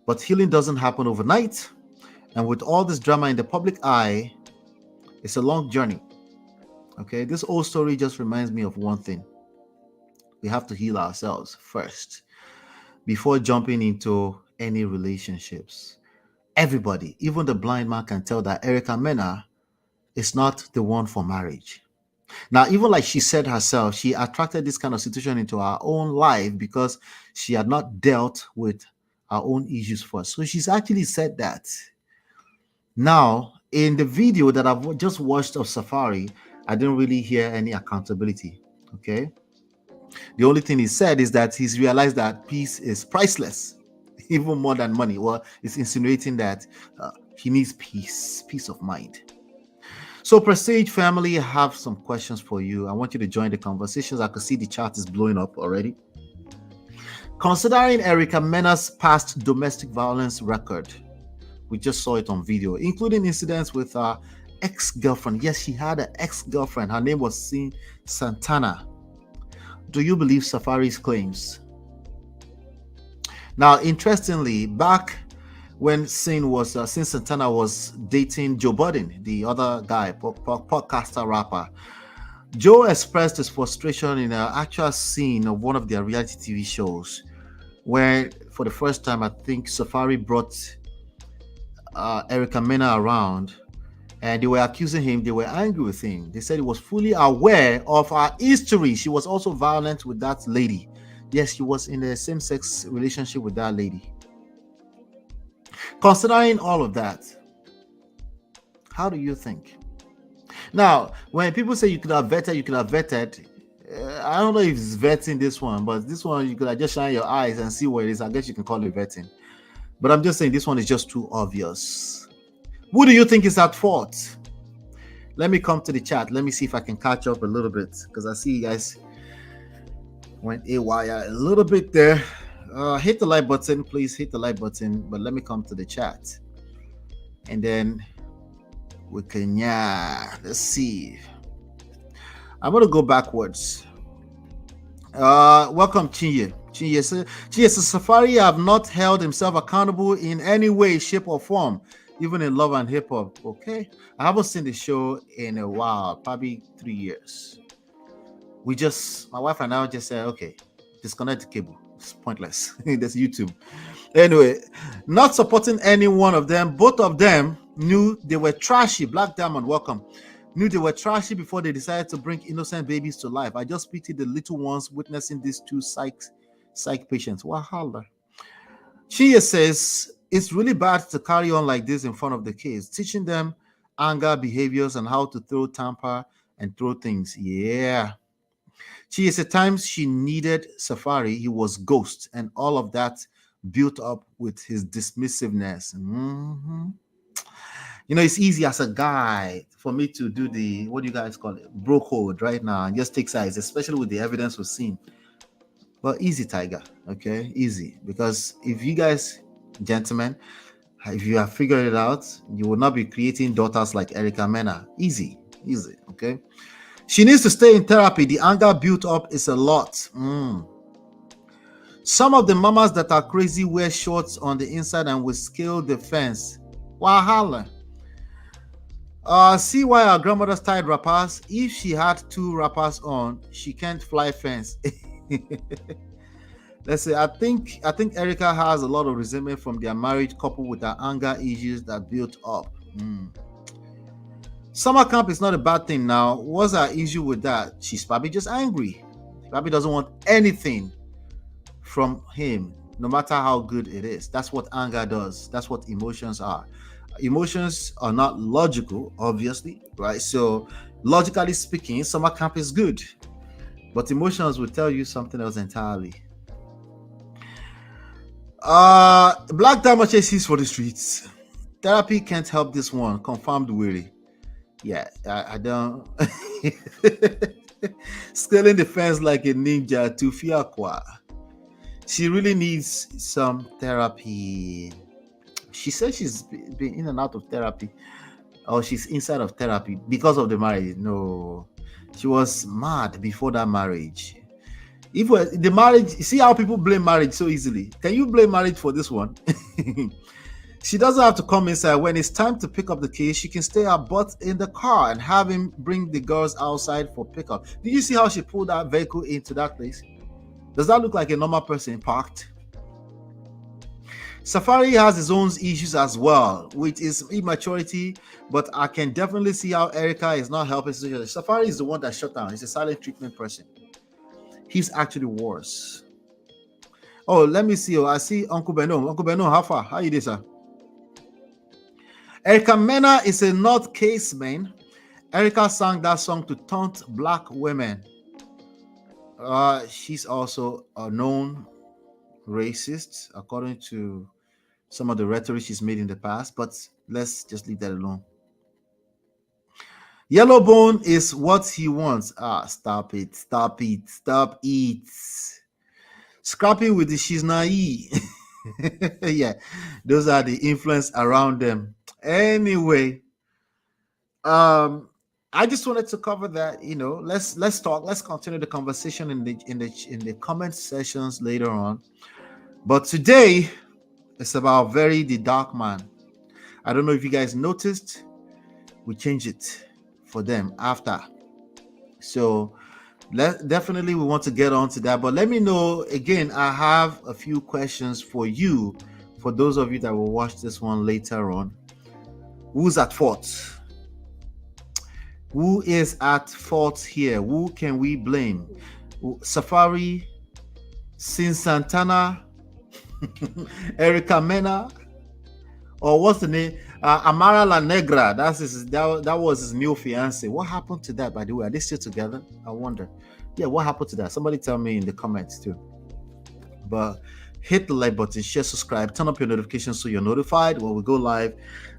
S1: but healing doesn't happen overnight. And with all this drama in the public eye, it's a long journey. Okay, this old story just reminds me of one thing. We have to heal ourselves first before jumping into any relationships. Everybody, even the blind man, can tell that Erica MENA is not the one for marriage. Now, even like she said herself, she attracted this kind of situation into her own life because she had not dealt with her own issues first. So she's actually said that. Now, in the video that I've just watched of SAFAREE, I didn't really hear any accountability. Okay. The only thing he said is that he's realized that peace is priceless, even more than money. Well, it's insinuating that he needs peace of mind. So, Prestige family, I have some questions for you. I want you to join the conversations. I can see the chat is blowing up already. Considering Erica MENA's past domestic violence record, we just saw it on video, including incidents with her ex-girlfriend. Yes, she had an ex-girlfriend. Her name was Santana. Do you believe SAFAREE's claims? Now, interestingly, back when Santana was dating Joe Budden, the other guy, podcaster rapper, Joe expressed his frustration in an actual scene of one of their reality TV shows, where for the first time, I think SAFAREE brought Erica MENA around, and they were accusing him, they were angry with him. They said he was fully aware of her history. She was also violent with that lady. Yes, she was in a same-sex relationship with that lady. Considering all of that, how do you think? Now, when people say you could have vetted, I don't know if it's vetting this one, but this one you could have just shine your eyes and see what it is. I guess you can call it vetting. But I'm just saying this one is just too obvious. Who do you think is at fault? Let me come to the chat. Let me see if I can catch up a little bit, because I see you guys went AWire a little bit there. Hit the like button, please hit the like button. But let me come to the chat, and then we can, let's see. I'm gonna go backwards. Welcome, Chinye. Chinye says SAFAREE have not held himself accountable in any way, shape, or form, even in love and hip hop. Okay, I haven't seen the show in a while, probably 3 years. My wife and I just said, okay, disconnect the cable. It's pointless. That's YouTube. Anyway, not supporting any one of them. Both of them knew they were trashy. Black Diamond, welcome. Knew they were trashy before they decided to bring innocent babies to life. I just pity the little ones witnessing these two psych patients. Wahala. Chia says it's really bad to carry on like this in front of the kids, teaching them anger behaviors and how to throw temper and throw things. Yeah. She said times she needed SAFAREE, he was ghost, and all of that built up with his dismissiveness. You know, it's easy as a guy for me to do the, what do you guys call it, bro code right now and just take sides, especially with the evidence we've seen. But easy, Tiger. Okay, easy. Because if you guys, gentlemen, if you have figured it out, you will not be creating daughters like Erica Mena. Easy, easy. Okay. She needs to stay in therapy. The anger built up is a lot. Some of the mamas that are crazy wear shorts on the inside and will scale the fence. Wahala. See why our grandmothers tied wrappers. If she had 2 wrappers on, she can't fly fence. Let's say I think Erica has a lot of resentment from their marriage couple with her anger issues that built up. Summer camp is not a bad thing now. What's her issue with that? She's probably just angry. She probably doesn't want anything from him, no matter how good it is. That's what anger does. That's what emotions are. Emotions are not logical, obviously, right? So logically speaking, summer camp is good, but emotions will tell you something else entirely. Black diamond chases for the streets. Therapy can't help this one. Confirmed weary. Yeah, I don't. Scaling the fence like a ninja to Fiakwa. She really needs some therapy. She says she's been in and out of therapy, or she's inside of therapy because of the marriage. No, she was mad before that marriage. If the marriage, see how people blame marriage so easily. Can you blame marriage for this one? She doesn't have to come inside. When it's time to pick up the keys, she can stay her butt in the car and have him bring the girls outside for pickup. Did you see how she pulled that vehicle into that place? Does that look like a normal person parked? SAFAREE has his own issues as well, which is immaturity, but I can definitely see how Erica is not helping. SAFAREE is the one that shut down. He's a silent treatment person. He's actually worse. Oh, let me see. Oh, I see Uncle Beno. Uncle Beno, how far? How you doing, sir? Erica Mena is a North Case man. Erica sang that song to taunt black women. She's also a known racist, according to some of the rhetoric she's made in the past, but let's just leave that alone. Yellowbone is what he wants. Stop it. Scrapping with the Shiznai. Yeah, those are the influence around them. Anyway, I just wanted to cover that. You know, let's talk. Let's continue the conversation in the comment sessions later on. But today, it's about the dark man. I don't know if you guys noticed, we changed it for them after. So definitely we want to get on to that. But let me know again. I have a few questions for you, for those of you that will watch this one later on. Who's at fault? Who is at fault here? Who can we blame? SAFAREE, Sin Santana, Erica Mena, or what's the name? Amara La Negra. That was his new fiance. What happened to that, by the way? Are they still together? I wonder. Yeah, what happened to that? Somebody tell me in the comments too. But hit the like button, share, subscribe, turn up your notifications so you're notified when we go live.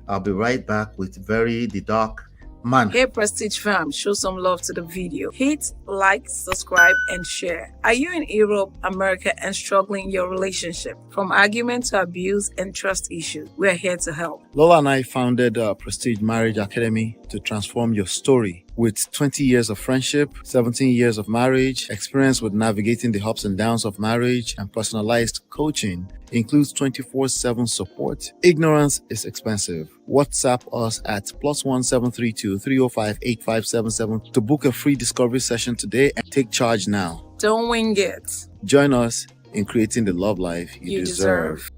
S1: I'll be right back with the dark man.
S9: Hey Prestige fam, show some love to the video. Hit like, subscribe, and share. Are you in Europe, America, and struggling in your relationship? From argument to abuse and trust issues, we're here to help.
S1: Lola and I founded Prestige Marriage Academy to transform your story. With 20 years of friendship, 17 years of marriage, experience with navigating the ups and downs of marriage, and personalized coaching, includes 24/7 support. Ignorance is expensive. WhatsApp us at +1 732 305 8577 to book a free discovery session today and take charge now.
S9: Don't wing it.
S1: Join us in creating the love life you deserve.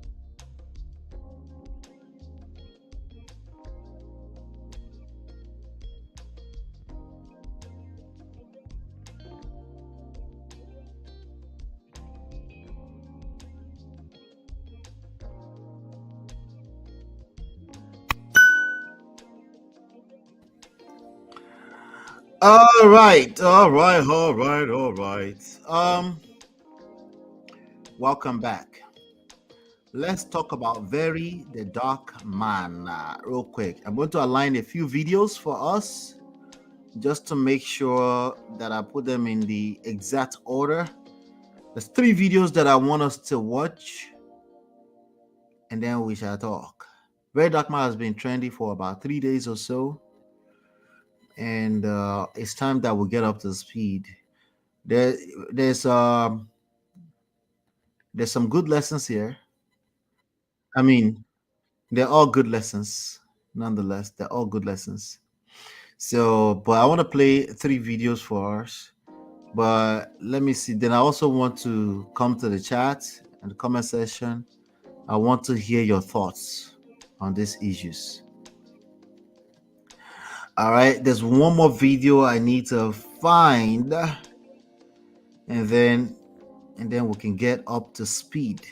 S1: All right. Welcome back. let's talk about Very the Dark Man real quick. I'm going to align a few videos for us just to make sure that I put them in the exact order. There's 3 videos that I want us to watch, and then we shall talk. Very Dark Man has been trendy for about 3 days or so, and it's time that we get up to speed. There's some good lessons here. I mean, they're all good lessons. Nonetheless, they're all good lessons. So, but I want to play 3 videos for us. But let me see. Then I also want to come to the chat and the comment section. I want to hear your thoughts on these issues. All right, there's one more video I need to find, and then we can get up to speed.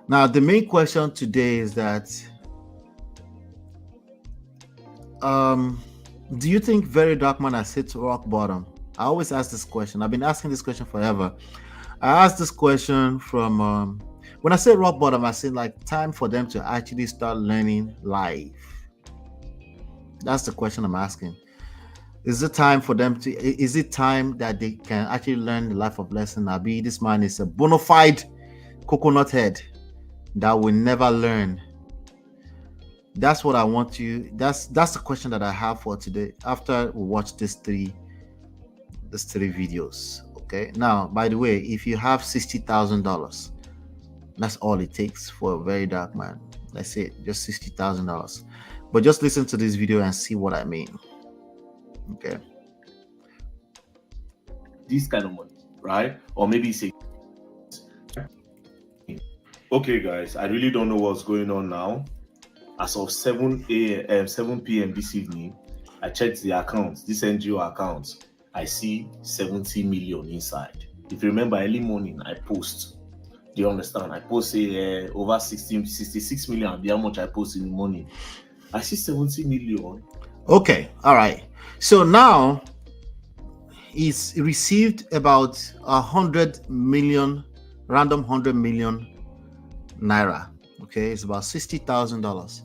S1: Now, the main question today is that do you think Very Dark Man has hit rock bottom? I always ask this question. I've been asking this question forever. I asked this question from when I say rock bottom, I say like time for them to actually start learning life. That's the question I'm asking. Is it time for them to? Is it time that they can actually learn the life of lesson? Abi, this man is a bona fide coconut head that will never learn. That's what I want you. That's the question that I have for today. After we watch these three videos. Okay. Now, by the way, if you have $60,000, that's all it takes for a Very Dark Man. That's it, just $60,000. But just listen to this video and see what I mean. Okay.
S19: This kind of money, right? Or maybe say, okay, guys, I really don't know what's going on now. As of 7 p.m. this evening, I checked the accounts, this NGO accounts. I see 70 million inside. If you remember, early morning, I post. Do you understand? I post over 66 million. How much I post in the morning? I see 70 million.
S1: Okay, all right. So now he's received about 100 million, random 100 million naira. Okay, it's about $60,000.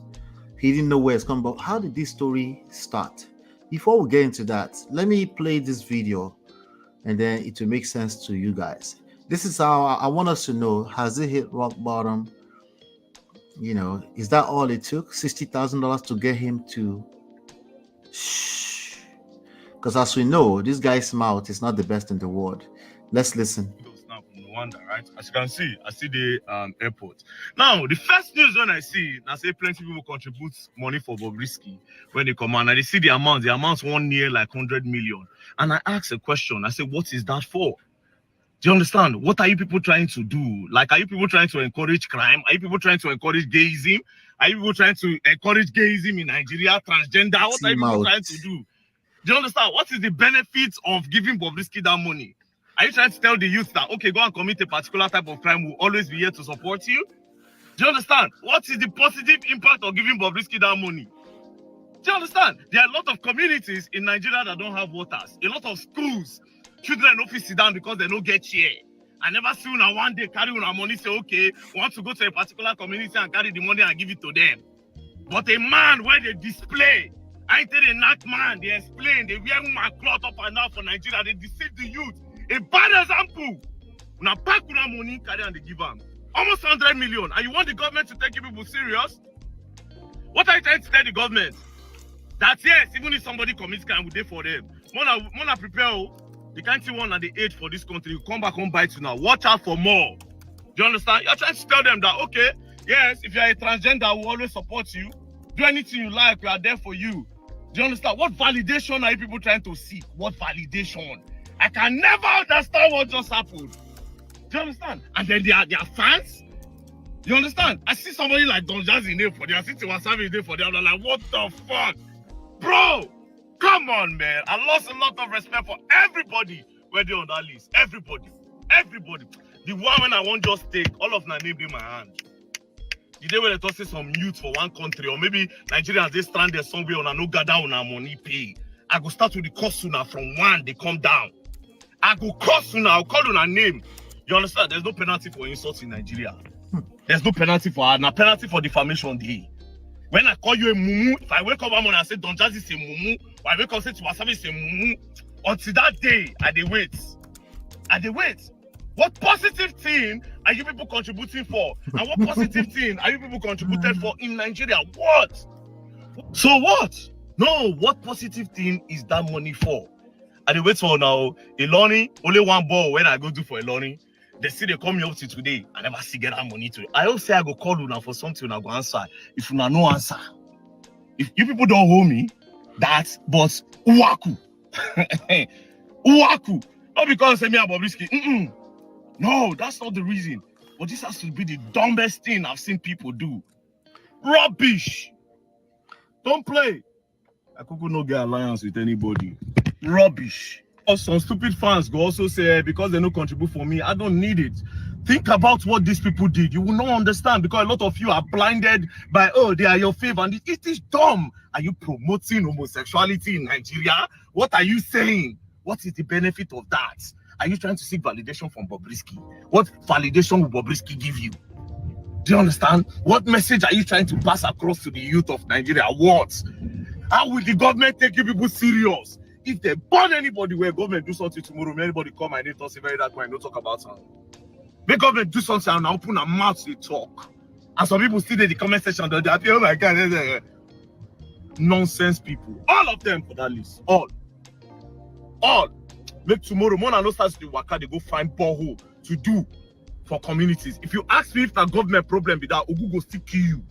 S1: He didn't know where it's coming, but how did this story start? Before we get into that, let me play this video and then it will make sense to you guys. This is how I want us to know, has it hit rock bottom? You know, is that all it took? $60,000 to get him to shh? Because as we know, this guy's mouth is not the best in the world. Let's listen.
S20: Rwanda, right? As you can see, I see the airport. Now, the first news when I see, I say plenty people contribute money for Bobrisky when they come on, and they see the amount's one near like 100 million. And I ask a question, I say, what is that for? Do you understand? What are you people trying to do? Like, are you people trying to encourage crime? Are you people trying to encourage gayism? Are you people trying to encourage gayism in Nigeria, transgender? What are you people trying to do? Do you understand? What is the benefit of giving Bobrisky that money? Are you trying to tell the youth that, okay, go and commit a particular type of crime, we'll always be here to support you? Do you understand? What is the positive impact of giving Bobrisky that money? Do you understand? There are a lot of communities in Nigeria that don't have waters. A lot of schools, children don't sit down because they don't get chair. I never see una one day carry una money, say, okay, we want to go to a particular community and carry the money and give it to them. But a man where they display, I tell a knock man, they explain, they wear my cloth up and down for Nigeria, they deceive the youth. A bad example. Now pack una money, carry and they give them. Almost 100 million. And you want the government to take you people serious? What are you trying to tell the government? That yes, even if somebody commits crime, we do for them. Mona prepare. The country one and the age for this country. You come back home bite you now. Watch out for more. Do you understand? You're trying to tell them that, okay, yes, if you're a transgender, we'll always support you. Do anything you like, we are there for you. Do you understand? What validation are you people trying to seek? What validation? I can never understand what just happened. Do you understand? And then they are fans. You understand? I see somebody like Don Jazzy name for them. I see Tiwa Savage name for them. I'm like, what the fuck? Bro, come on, man. I lost a lot of respect for everybody where they on that list. Everybody. The one when I want just take, all of my name in my hand. The day when they talk say some youth for one country, or maybe Nigerians, they stranded somewhere on a no gather on a money pay. I go start with the cost sooner from one, they come down. I go cost sooner, I'll call on a name. You understand? There's no penalty for insults in Nigeria. There's no penalty for her. Now penalty for defamation day. When I call you a mumu, if I wake up one morning and say Don Jazzy is a mumu, or I wake up and say Tiwasabi is a mumu, until that day, I dey wait. What positive thing are you people contributing for? And what positive thing are you people contributed for in Nigeria? What? So what? No, what positive thing is that money for? I dey wait for now. Iloni, only one ball when I go do for Iloni. They see they call me up to today. I never see get that money to. I hope say I go call you now for something I go answer. If you no answer, if you people don't hold me, that's but uwaku. Uwaku. Not because say me about Bobrisky. No, that's not the reason. But this has to be the dumbest thing I've seen people do. Rubbish. Don't play. I could not get alliance with anybody. Rubbish. Or some stupid fans go also say because they don't contribute for me, I don't need it. Think about what these people did. You will not understand because a lot of you are blinded by, oh, they are your favor. And it is dumb. Are you promoting homosexuality in Nigeria? What are you saying? What is the benefit of that? Are you trying to seek validation from Bobrisky? What validation will Bobrisky give you? Do you understand? What message are you trying to pass across to the youth of Nigeria? What? How will the government take you people serious? If they burn anybody where government do something tomorrow, may anybody come and talk very that way, no talk about something. Make government do something and open their mouth to talk. And some people still in the comment section, they're happy, oh my God, nonsense people. All of them for that list. All. Make tomorrow, Mona no starts to waka, they go find borehole to do for communities. If you ask me if the government problem be that, Ogu go still kill you.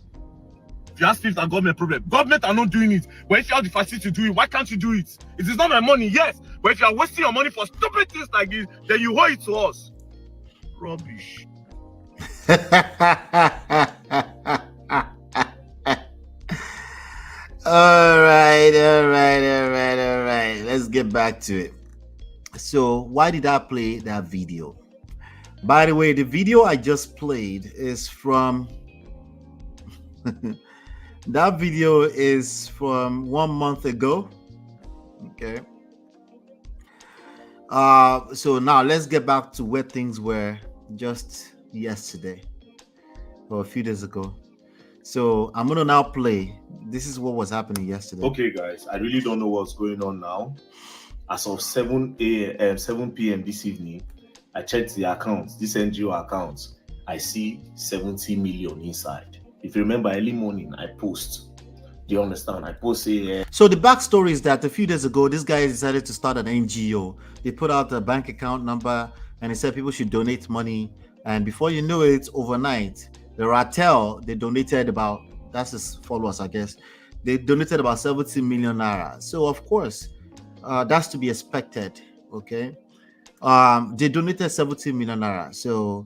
S20: If you ask me if the government problem, government are not doing it. But if you have the facility to do it, why can't you do it? It is not my money, yes. But if you are wasting your money for stupid things like this, then you owe it to us. Rubbish.
S1: All right. Let's get back to it. So why did I play that video? By the way, the video I just played is from that video is from 1 month ago. Okay. So now let's get back to where things were just yesterday or a few days ago. So I'm gonna now play. This is what was happening yesterday.
S19: Okay, guys, I really don't know what's going on now. As of 7 p.m. this evening, I checked the accounts, this NGO account. I see 70 million inside. If you remember, early morning, I post. Do you understand? I post a...
S1: So the backstory is that a few days ago, this guy decided to start an NGO. They put out a bank account number and he said people should donate money. And before you know it, overnight, the Ratel, they donated about, that's his followers, I guess. They donated about 70 million naira. So of course, that's to be expected, okay? They donated 70 million naira. So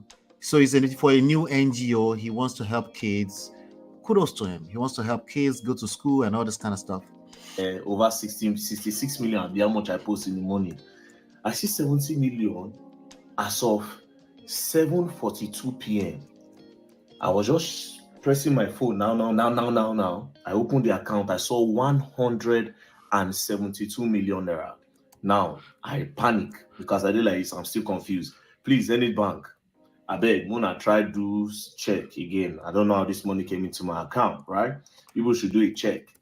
S1: he's for a new NGO. He wants to help kids. Kudos to him. He wants to help kids go to school and all this kind of stuff.
S19: Over 66 million, how much I post in the morning. I see 70 million as of 7:42 p.m. I was just pressing my phone now. I opened the account. I saw 172 million naira. Now I panic because I realize I'm still confused. Please, any bank, I beg, Mona try do check again. I don't know how this money came into my account, right? People should do a check. Do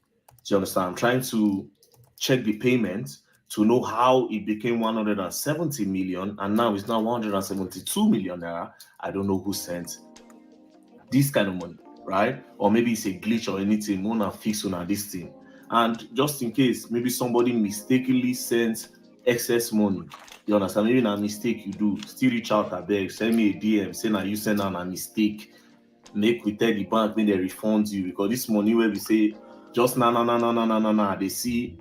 S19: you understand? I'm trying to check the payment to know how it became 170 million and now it's now 172 million naira. I don't know who sent this kind of money, right? Or maybe it's a glitch or anything. Mona fix on this thing. And just in case, maybe somebody mistakenly sent excess money. You understand? Maybe a mistake you do. Still reach out a beg, send me a DM, say now you send out a mistake. Make we tell the bank when they refund you because this money where we say just nah. They see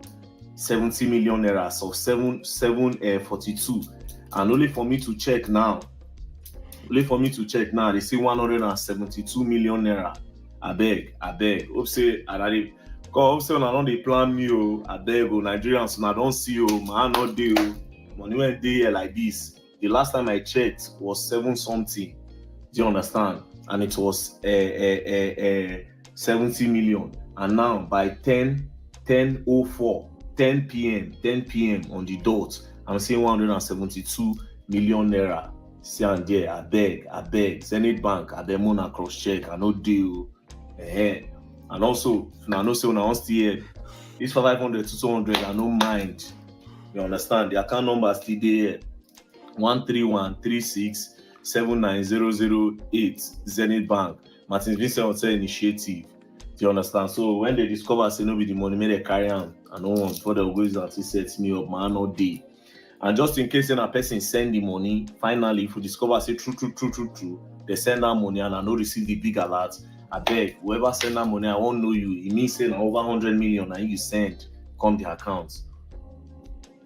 S19: 70 million naira, so 742, and only for me to check now. They see 172 million naira. I beg. Hope say I don't they plan me. I beg Nigerians. I don't see man not deal. Money went there like this. The last time I checked was 7 something. Do you understand? And it was 70 million. And now by 10 p.m. on the dot, I'm seeing 172 million naira See and there, I beg. Zenith Bank, I beg Mona cross check, I no deal. And also, now no say when I want to hear this 500 to 200, I no mind. You understand? The account number still there. 13136790008 Zenith Bank, Martin Vincent Hotel Initiative. Do you understand? So when they discover say no be the money, may they carry on. I don't want before they go and set me up, man, all day. And just in case a person send the money, finally, if we discover say true, they send that money and I no receive the big alert. I beg, whoever send that money, I won't know you. It means saying over 100 million and you send come the account.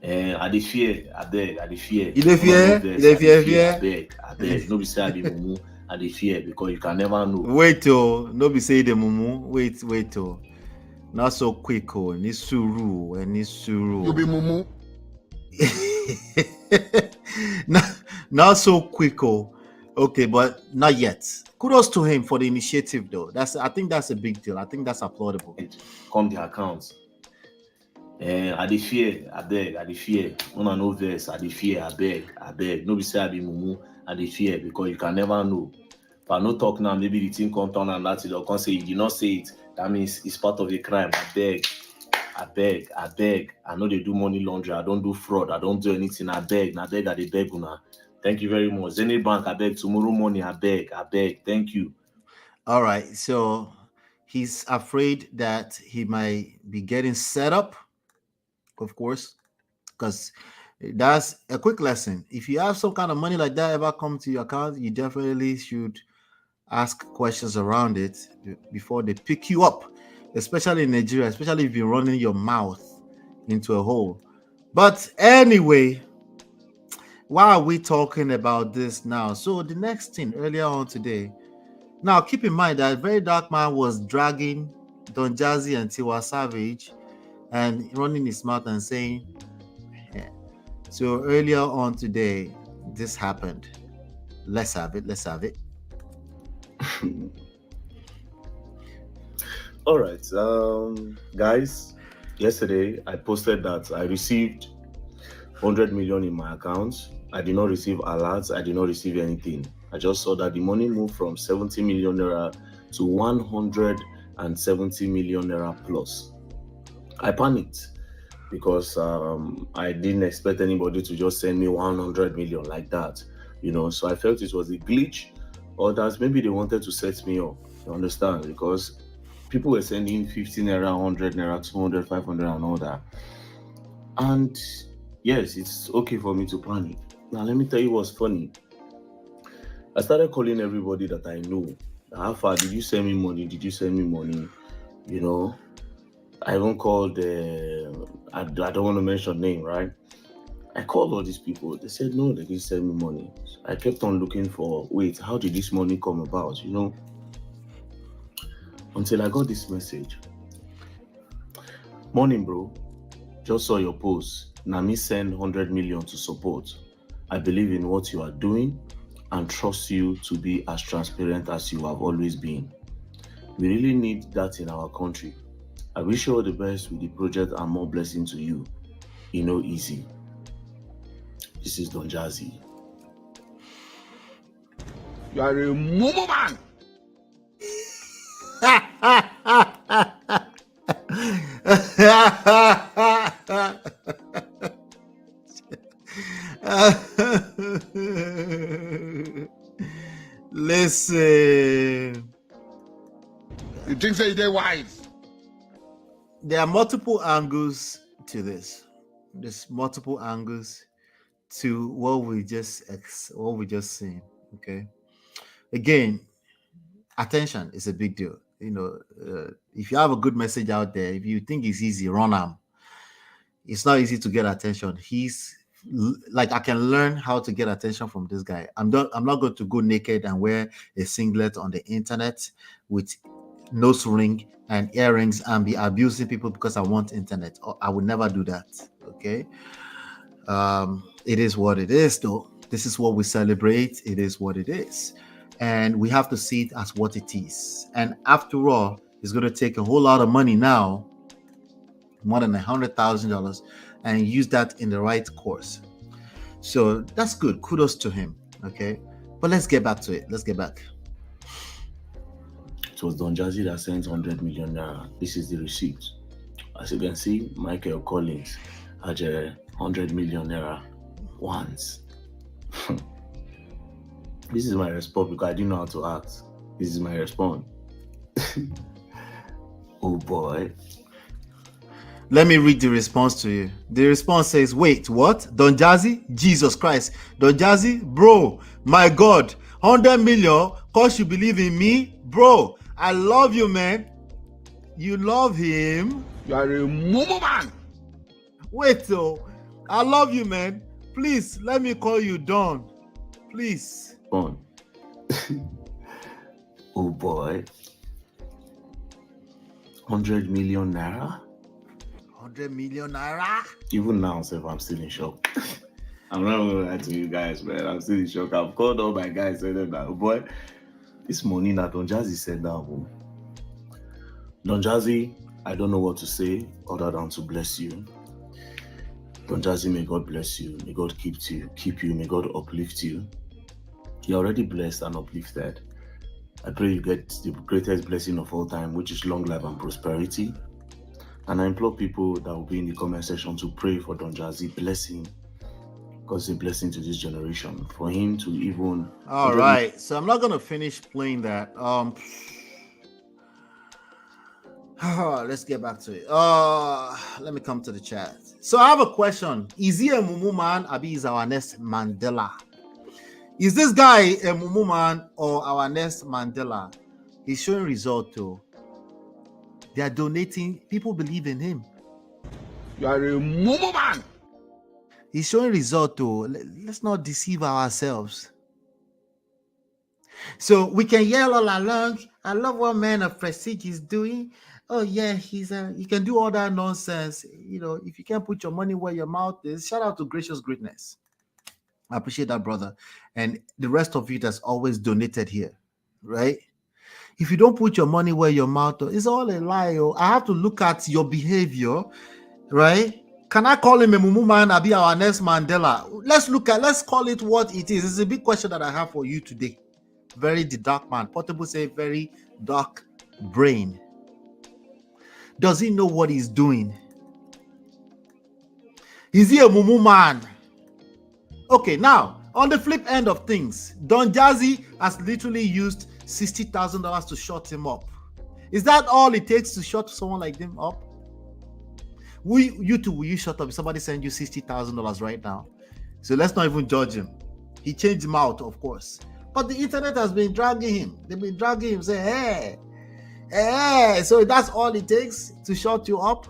S19: I dey fear, I beg, I dey fear.
S1: You dey fear?
S19: I beg. No be say I dey mumu, I dey fear because you can never know.
S1: Wait oh, no be say the mumu. Wait oh. Not so quick oh, ni suru. You
S6: be mumu.
S1: not so quick oh. Okay, but not yet. Kudos to him for the initiative though. I think that's a big deal. I think that's applaudable.
S19: Come the accounts. I dey fear, I beg, I dey fear. When I know this, I dey fear, I beg. No be say I be mumu, I dey fear because you can never know. If I no talk now, maybe the thing come turn and that it or can say you did not say it. That means it's part of the crime. I beg. I know they do money laundry. I don't do fraud. I don't do anything. I dey beg una. Thank you very much. Zenith Bank, I beg. Tomorrow morning, I beg. Thank you.
S1: All right. So he's afraid that he might be getting set up. Of course, because that's a quick lesson. If you have some kind of money like that ever come to your account, you definitely should ask questions around it before they pick you up, especially in Nigeria, especially if you're running your mouth into a hole. But anyway, why are we talking about this now? So the next thing earlier on today, now keep in mind that Very Dark Man was dragging Don Jazzy and Tiwa Savage and running his mouth and saying, yeah. So earlier on today, this happened. Let's have it.
S19: All right, guys, yesterday I posted that I received 100 million in my account. I did not receive alerts. I did not receive anything. I just saw that the money moved from 70 million naira to 170 million naira plus. I panicked because I didn't expect anybody to just send me 100 million like that, So I felt it was a glitch, or that maybe they wanted to set me up. You understand? Because people were sending 50 naira, 100 naira, 200, 500, and all that. And yes, it's okay for me to panic. Now let me tell you what's funny. I started calling everybody that I know. How far did you send me money? I even called, I don't want to mention name, right? I called all these people. They said, no, they didn't send me money. So I kept on looking for, wait, how did this money come about, Until I got this message. Morning, bro. Just saw your post. Now me send 100 million to support. I believe in what you are doing and trust you to be as transparent as you have always been. We really need that in our country. I wish you all the best with the project and more blessing to you. Easy. This is Don Jazzy.
S6: You are a mumu man.
S1: Listen.
S6: You think they're wise?
S1: There are multiple angles to this. There's multiple angles to what we just seen. Okay. Again, attention is a big deal. If you have a good message out there, if you think it's easy, run them. It's not easy to get attention. He's like, I can learn how to get attention from this guy. I'm not going to go naked and wear a singlet on the internet with nose ring and earrings and be abusing people because I want internet. I would never do that. Okay. It is what it is, though. This is what we celebrate. It is what it is. And we have to see it as what it is. And after all, it's going to take a whole lot of money now, more than $100,000, and use that in the right course. So that's good. Kudos to him. Okay, but let's get back to it. Let's get back.
S19: It was Don Jazzy that sent 100 million naira. This is the receipt. As you can see, Michael Collins had 100 million naira once. This is my response because I didn't know how to act. This is my response. Oh boy.
S1: Let me read the response to you. The response says, wait, what? Don Jazzy? Jesus Christ. Don Jazzy? Bro, my God. 100 million? Cause you believe in me? Bro, I love you, man. You love him? You are a mumu man. Wait, though. I love you, man. Please, let me call you Don. Please.
S19: Oh boy. 100 million naira?
S1: 100 million naira?
S19: Even now, sir, I'm still in shock. I'm not gonna lie to you guys, man. I'm still in shock. I've called all my guys and said that, oh boy, this money that Don Jazzy said that, oh. Don Jazzy, I don't know what to say other than to bless you. Don Jazzy, may God bless you. May God keep you. May God uplift you. You're already blessed and uplifted. I pray you get the greatest blessing of all time, which is long life and prosperity. And I implore people that will be in the comment section to pray for Don Jazzy, bless him, because it's a blessing to this generation. For him to even...
S1: All right, so I'm not going to finish playing that. Let's get back to it. Let me come to the chat. So I have a question. Is he a mumu man? Abi is our next Mandela? Is this guy a mumu man or our next Mandela? He's showing result too. They are donating. People believe in him. You are a mumu man. He's showing result too. Let's not deceive ourselves. So we can yell all along, I love what Man of Prestige is doing. Oh yeah, he can do all that nonsense. You know, if you can't put your money where your mouth is, shout out to Gracious Greatness. I appreciate that, brother. And the rest of you that's always donated here, right? If you don't put your money where your mouth is, it's all a lie. Oh. I have to look at your behavior, right? Can I call him a mumu man or be our next Mandela? Let's call it what it is. It's a big question that I have for you today. Very the dark man. Portable say very dark brain. Does he know what he's doing? Is he a mumu man? Okay, now on the flip end of things, Don Jazzy has literally used $60,000 to shut him up. Is that all it takes to shut someone like him up? Will you shut up if somebody send you $60,000 right now? So let's not even judge him. He changed him out, of course. But the internet has been dragging him. They've been dragging him, saying, hey, so that's all it takes to shut you up?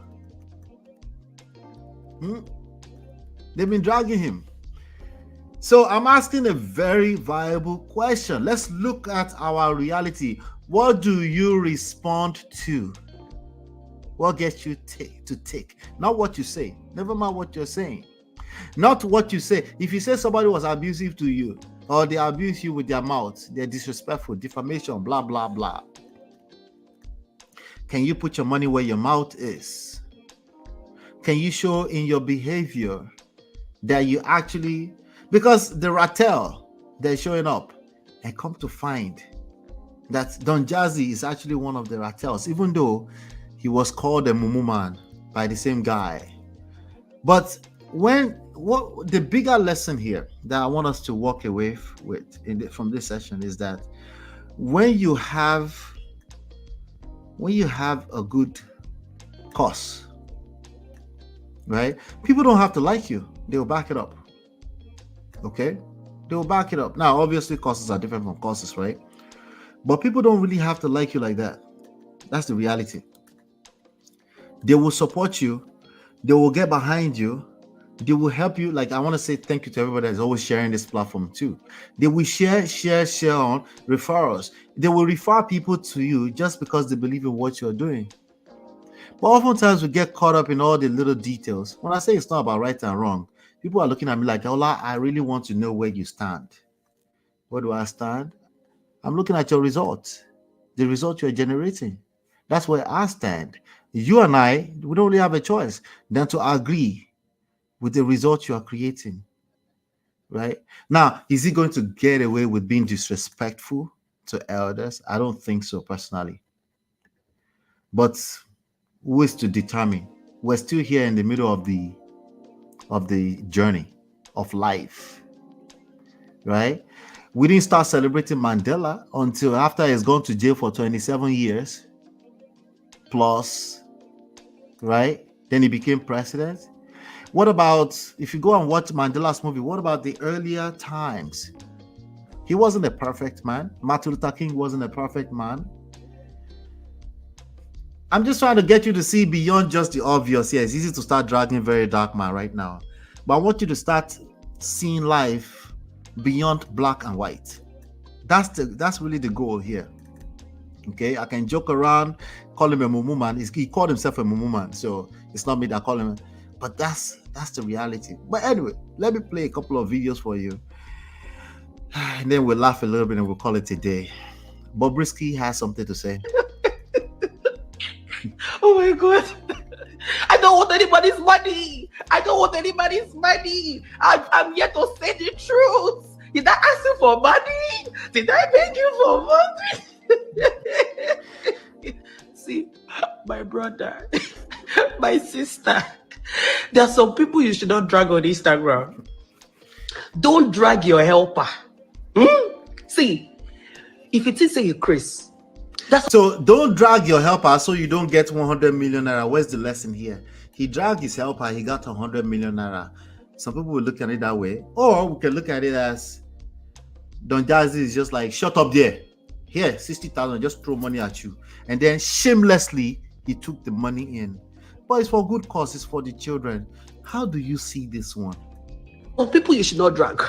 S1: They've been dragging him. So I'm asking a very viable question. Let's look at our reality. What do you respond to? What gets you to take? Not what you say. Never mind what you're saying. Not what you say. If you say somebody was abusive to you, or they abuse you with their mouth, they're disrespectful, defamation, blah, blah, blah. Can you put your money where your mouth is? Can you show in your behavior that you actually... Because the Rattel, they're showing up, and come to find that Don Jazzy is actually one of the Rattels, even though he was called a mumu man by the same guy. But what the bigger lesson here that I want us to walk away with from this session is that when you have a good cause, right? People don't have to like you; they will back it up. Okay, they will back it up. Now, obviously, causes are different from causes, right? But people don't really have to like you like that. That's the reality. They will support you. They will get behind you. They will help you. Like, I want to say thank you to everybody that's always sharing this platform too. They will share on referrals. They will refer people to you just because they believe in what you're doing. But oftentimes we get caught up in all the little details. When I say it's not about right and wrong, people are looking at me like, Ola, I really want to know where you stand. Where do I stand? I'm looking at your results, the result you're generating. That's where I stand. You and I, we don't really have a choice than to agree with the result you are creating. right? Now, is he going to get away with being disrespectful to elders? I don't think so, personally. But who is to determine? We're still here in the middle of the journey of life, right? We didn't start celebrating Mandela until after he's gone to jail for 27 years plus, right? Then he became president. What about, if you go and watch Mandela's movie, what about the earlier times? He wasn't a perfect man. Martin Luther King wasn't a perfect man. I'm just trying to get you to see beyond just the obvious. Yeah, it's easy to start dragging Very Dark Man right now. But I want you to start seeing life beyond black and white. That's really the goal here. Okay, I can joke around, call him a mumu man. He called himself a mumu man, so it's not me that call him. But that's the reality. But anyway, let me play a couple of videos for you, and then we'll laugh a little bit and we'll call it a day. Bobrisky has something to say.
S21: Oh my God. I don't want anybody's money. I don't want anybody's money. I'm here to say the truth. Did I ask you for money? Did I beg you for money? See, my brother, my sister, there are some people you should not drag on Instagram. Don't drag your helper. See, if it is a Chris,
S1: so don't drag your helper so you don't get 100 million naira. Where's the lesson here? He dragged his helper, he got 100 million naira. Some people will look at it that way, or we can look at it as Don Jazzy is just like, shut up there. Here, 60,000, just throw money at you. And then shamelessly, he took the money in. But it's for good cause, it's for the children. How do you see this one?
S21: Well, people you should not drag.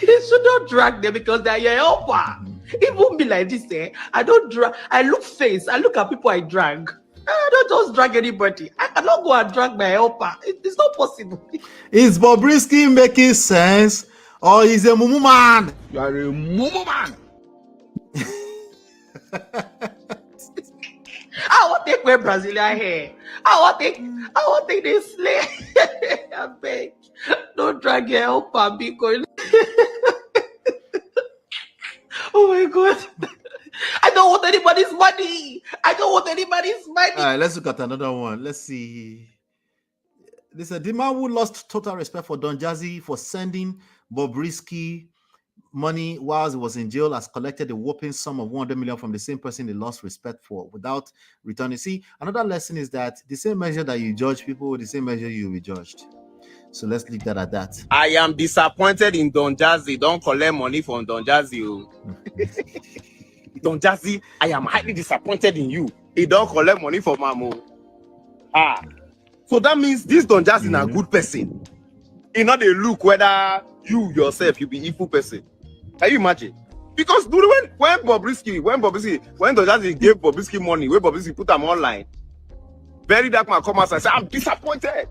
S21: You should not drag them because they are your helper. It won't be like this, eh? I don't drag. I look face. I look at people I drag. I don't just drag anybody. I cannot go and drag my helper. It's not possible.
S1: Is Bobrisky making sense, or is a mumu man?
S21: You are a mumu man. I want to take my Brazilian hair. I want to take this slay. I beg. Don't drag your helper because. Oh my God. I don't want anybody's money. I don't want anybody's money.
S1: All right, let's look at another one. Let's see. This is the man who lost total respect for Don Jazzy for sending Bobrisky money while he was in jail, has collected a whopping sum of 100 million from the same person he lost respect for without returning. See, another lesson is that the same measure that you judge people, the same measure you will be judged. So let's leave that at that.
S21: I am disappointed in Don Jazzy. Don't collect money from Don Jazzy. Don Jazzy, I am highly disappointed in you. He don't collect money from Mamo. So that means this Don Jazzy is a good person. He not a look whether you yourself you be evil person. Can you imagine? Because when Don Jazzy gave Bobrisky money, when Bobrisky put them online, Very Dark Man come out and say, I'm disappointed.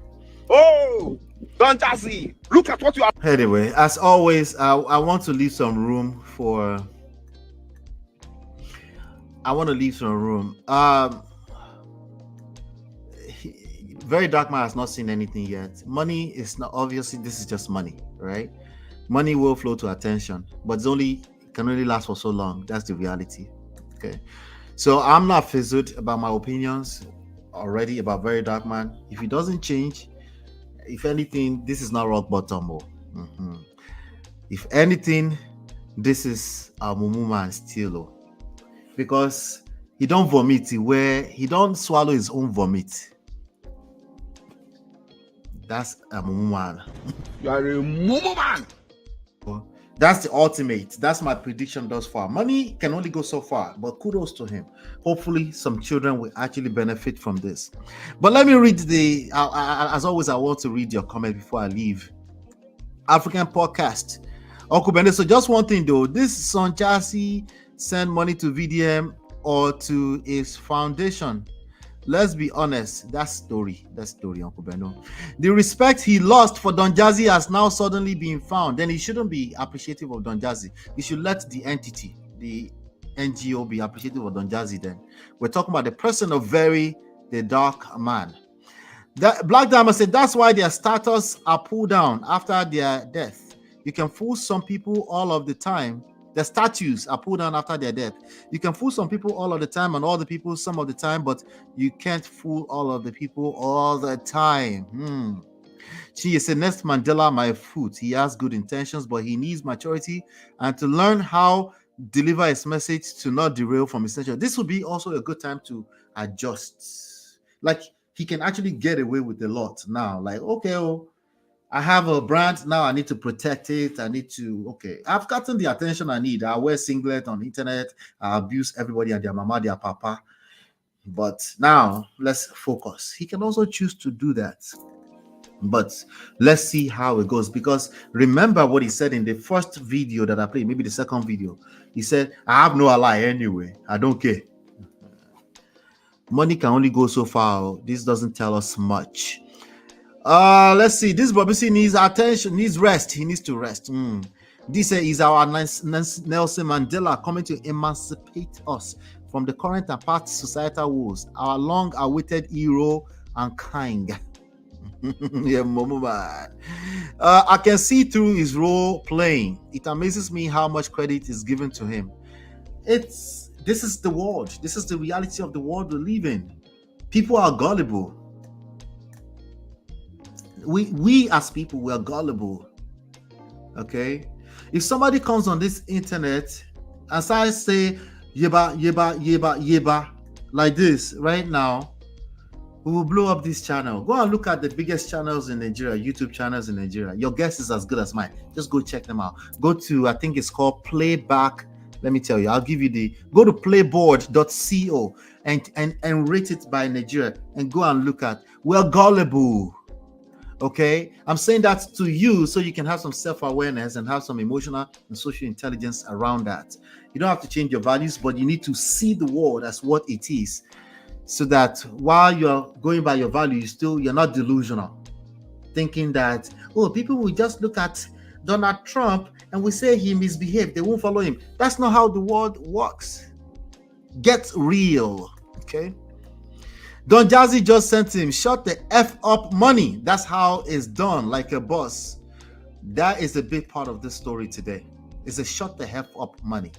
S21: Oh, Don Jazzy, look at what you are.
S1: Anyway, as always, I want to leave some room for. Very Dark Man has not seen anything yet. Money is not, obviously this is just money, right? Money will flow to attention, but can only last for so long. That's the reality. Okay, so I'm not fizzled about my opinions already about Very Dark Man. If he doesn't change, if anything, this is not rock bottom. If anything, this is a mumu man still, because he don't vomit where he don't swallow his own vomit. That's a mumu man.
S21: You are a mumu man.
S1: That's the ultimate. That's my prediction thus far. Money can only go so far, but kudos to him. Hopefully, some children will actually benefit from this. But let me read as always, I want to read your comment before I leave. African podcast. Uncle Bende, so just one thing though. This Son Jazzy send money to VDM or to his foundation. Let's be honest, that story, Uncle Beno. The respect he lost for Don Jazzy has now suddenly been found. Then he shouldn't be appreciative of Don Jazzy. He should let the entity, the NGO, be appreciative of Don Jazzy then. We're talking about the person of the Dark Man. That Black Diamond said that's why their status are pulled down after their death. You can fool some people all of the time. The statues are pulled down after their death. You can fool some people all of the time and all the people some of the time, but you can't fool all of the people all the time. She said, next Mandela, my foot. He has good intentions, but he needs maturity and to learn how deliver his message to not derail from essential. This would be also a good time to adjust. Like he can actually get away with a lot now. Like, okay, I have a brand now. I need to protect it. I need to, okay, I've gotten the attention I need. I wear singlet on the internet. I abuse everybody and their mama, their papa. But now let's focus. He can also choose to do that. But let's see how it goes, because remember what he said in the first video that I played, maybe the second video. He said, I have no ally anyway. I don't care. Money can only go so far. This doesn't tell us much. Let's see. This Bobisi needs attention, needs rest. He needs to rest. This is our Nelson Mandela coming to emancipate us from the current and past societal woes. Our long-awaited hero and king. Yeah, I can see through his role playing. It amazes me how much credit is given to him. This is the world. This is the reality of the world we live in. People are gullible. We as people, we are gullible. Okay, if somebody comes on this internet and starts say yeba yeba yeba yeba like this right now, we will blow up this channel. Go and look at the biggest channels in Nigeria, YouTube channels in Nigeria. Your guess is as good as mine. Just go check them out. Go to, I think it's called Playback. Let me tell you, I'll give you go to playboard.co and rate it by Nigeria and go and look at. We're gullible. Okay, I'm saying that to you so you can have some self-awareness and have some emotional and social intelligence around that. You don't have to change your values, but you need to see the world as what it is, so that while you're going by your values, you're not delusional, thinking that, oh, people will just look at Donald Trump and we say he misbehaved, they won't follow him. That's not how the world works. Get real, okay? Don Jazzy just sent him, shut the F up money. That's how it's done, like a boss. That is a big part of this story today. It's a shut the F up money,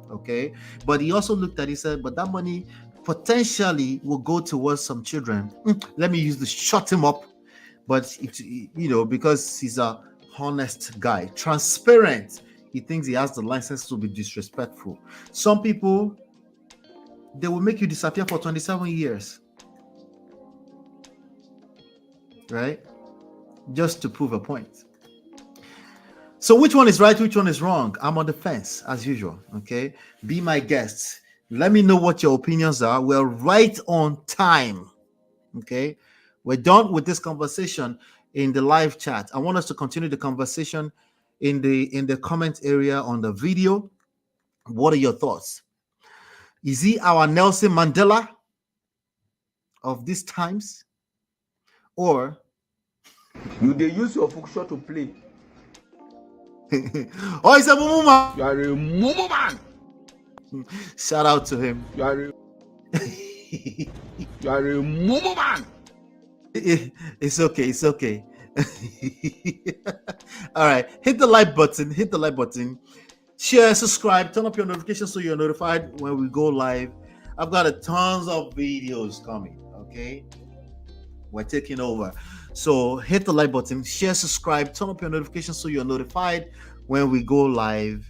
S1: okay? But he also looked at it, he said, but that money potentially will go towards some children. Let me use the shut him up. But, because he's a honest guy, transparent, he thinks he has the license to be disrespectful. Some people, they will make you disappear for 27 years. Right? Just to prove a point. So which one is right? Which one is wrong? I'm on the fence as usual. Okay. Be my guest. Let me know what your opinions are. We're right on time. Okay. We're done with this conversation in the live chat. I want us to continue the conversation in the comment area on the video. What are your thoughts? Is he our Nelson Mandela of these times? Or
S21: you they use your function to play?
S1: Oh, he's a mumu man.
S21: You are a mumu man.
S1: Shout out to him.
S21: You are a mumu man.
S1: It's okay. It's okay. All right. Hit the like button. Hit the like button. Share, subscribe, turn up your notifications so you're notified when we go live. I've got tons of videos coming. Okay. We're taking over. So hit the like button, share, subscribe, turn up your notifications so you're notified when we go live.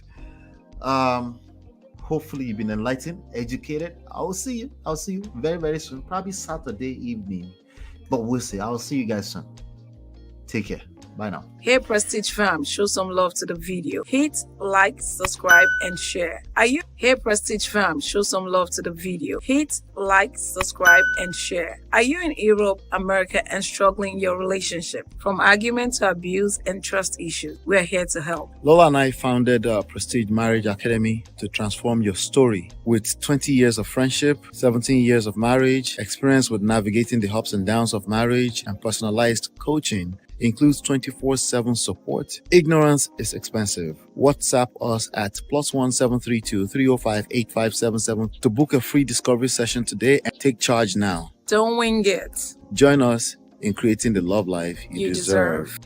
S1: Hopefully you've been enlightened, educated. I'll see you very, very soon. Probably Saturday evening. But we'll see. I'll see you guys soon. Take care. Bye now.
S9: Hey Prestige fam, show some love to the video. Hit like, subscribe, and share. Hey Prestige fam, show some love to the video. Hit like, subscribe, and share. Are you in Europe, America, and struggling in your relationship? From argument to abuse and trust issues, we're here to help.
S1: Lola and I founded Prestige Marriage Academy to transform your story. With 20 years of friendship, 17 years of marriage, experience with navigating the ups and downs of marriage, and personalized coaching, includes 24/7 support. Ignorance is expensive. WhatsApp us at +1 732 305 8577 to book a free discovery session today and take charge now.
S9: Don't wing it.
S1: Join us in creating the love life you deserve.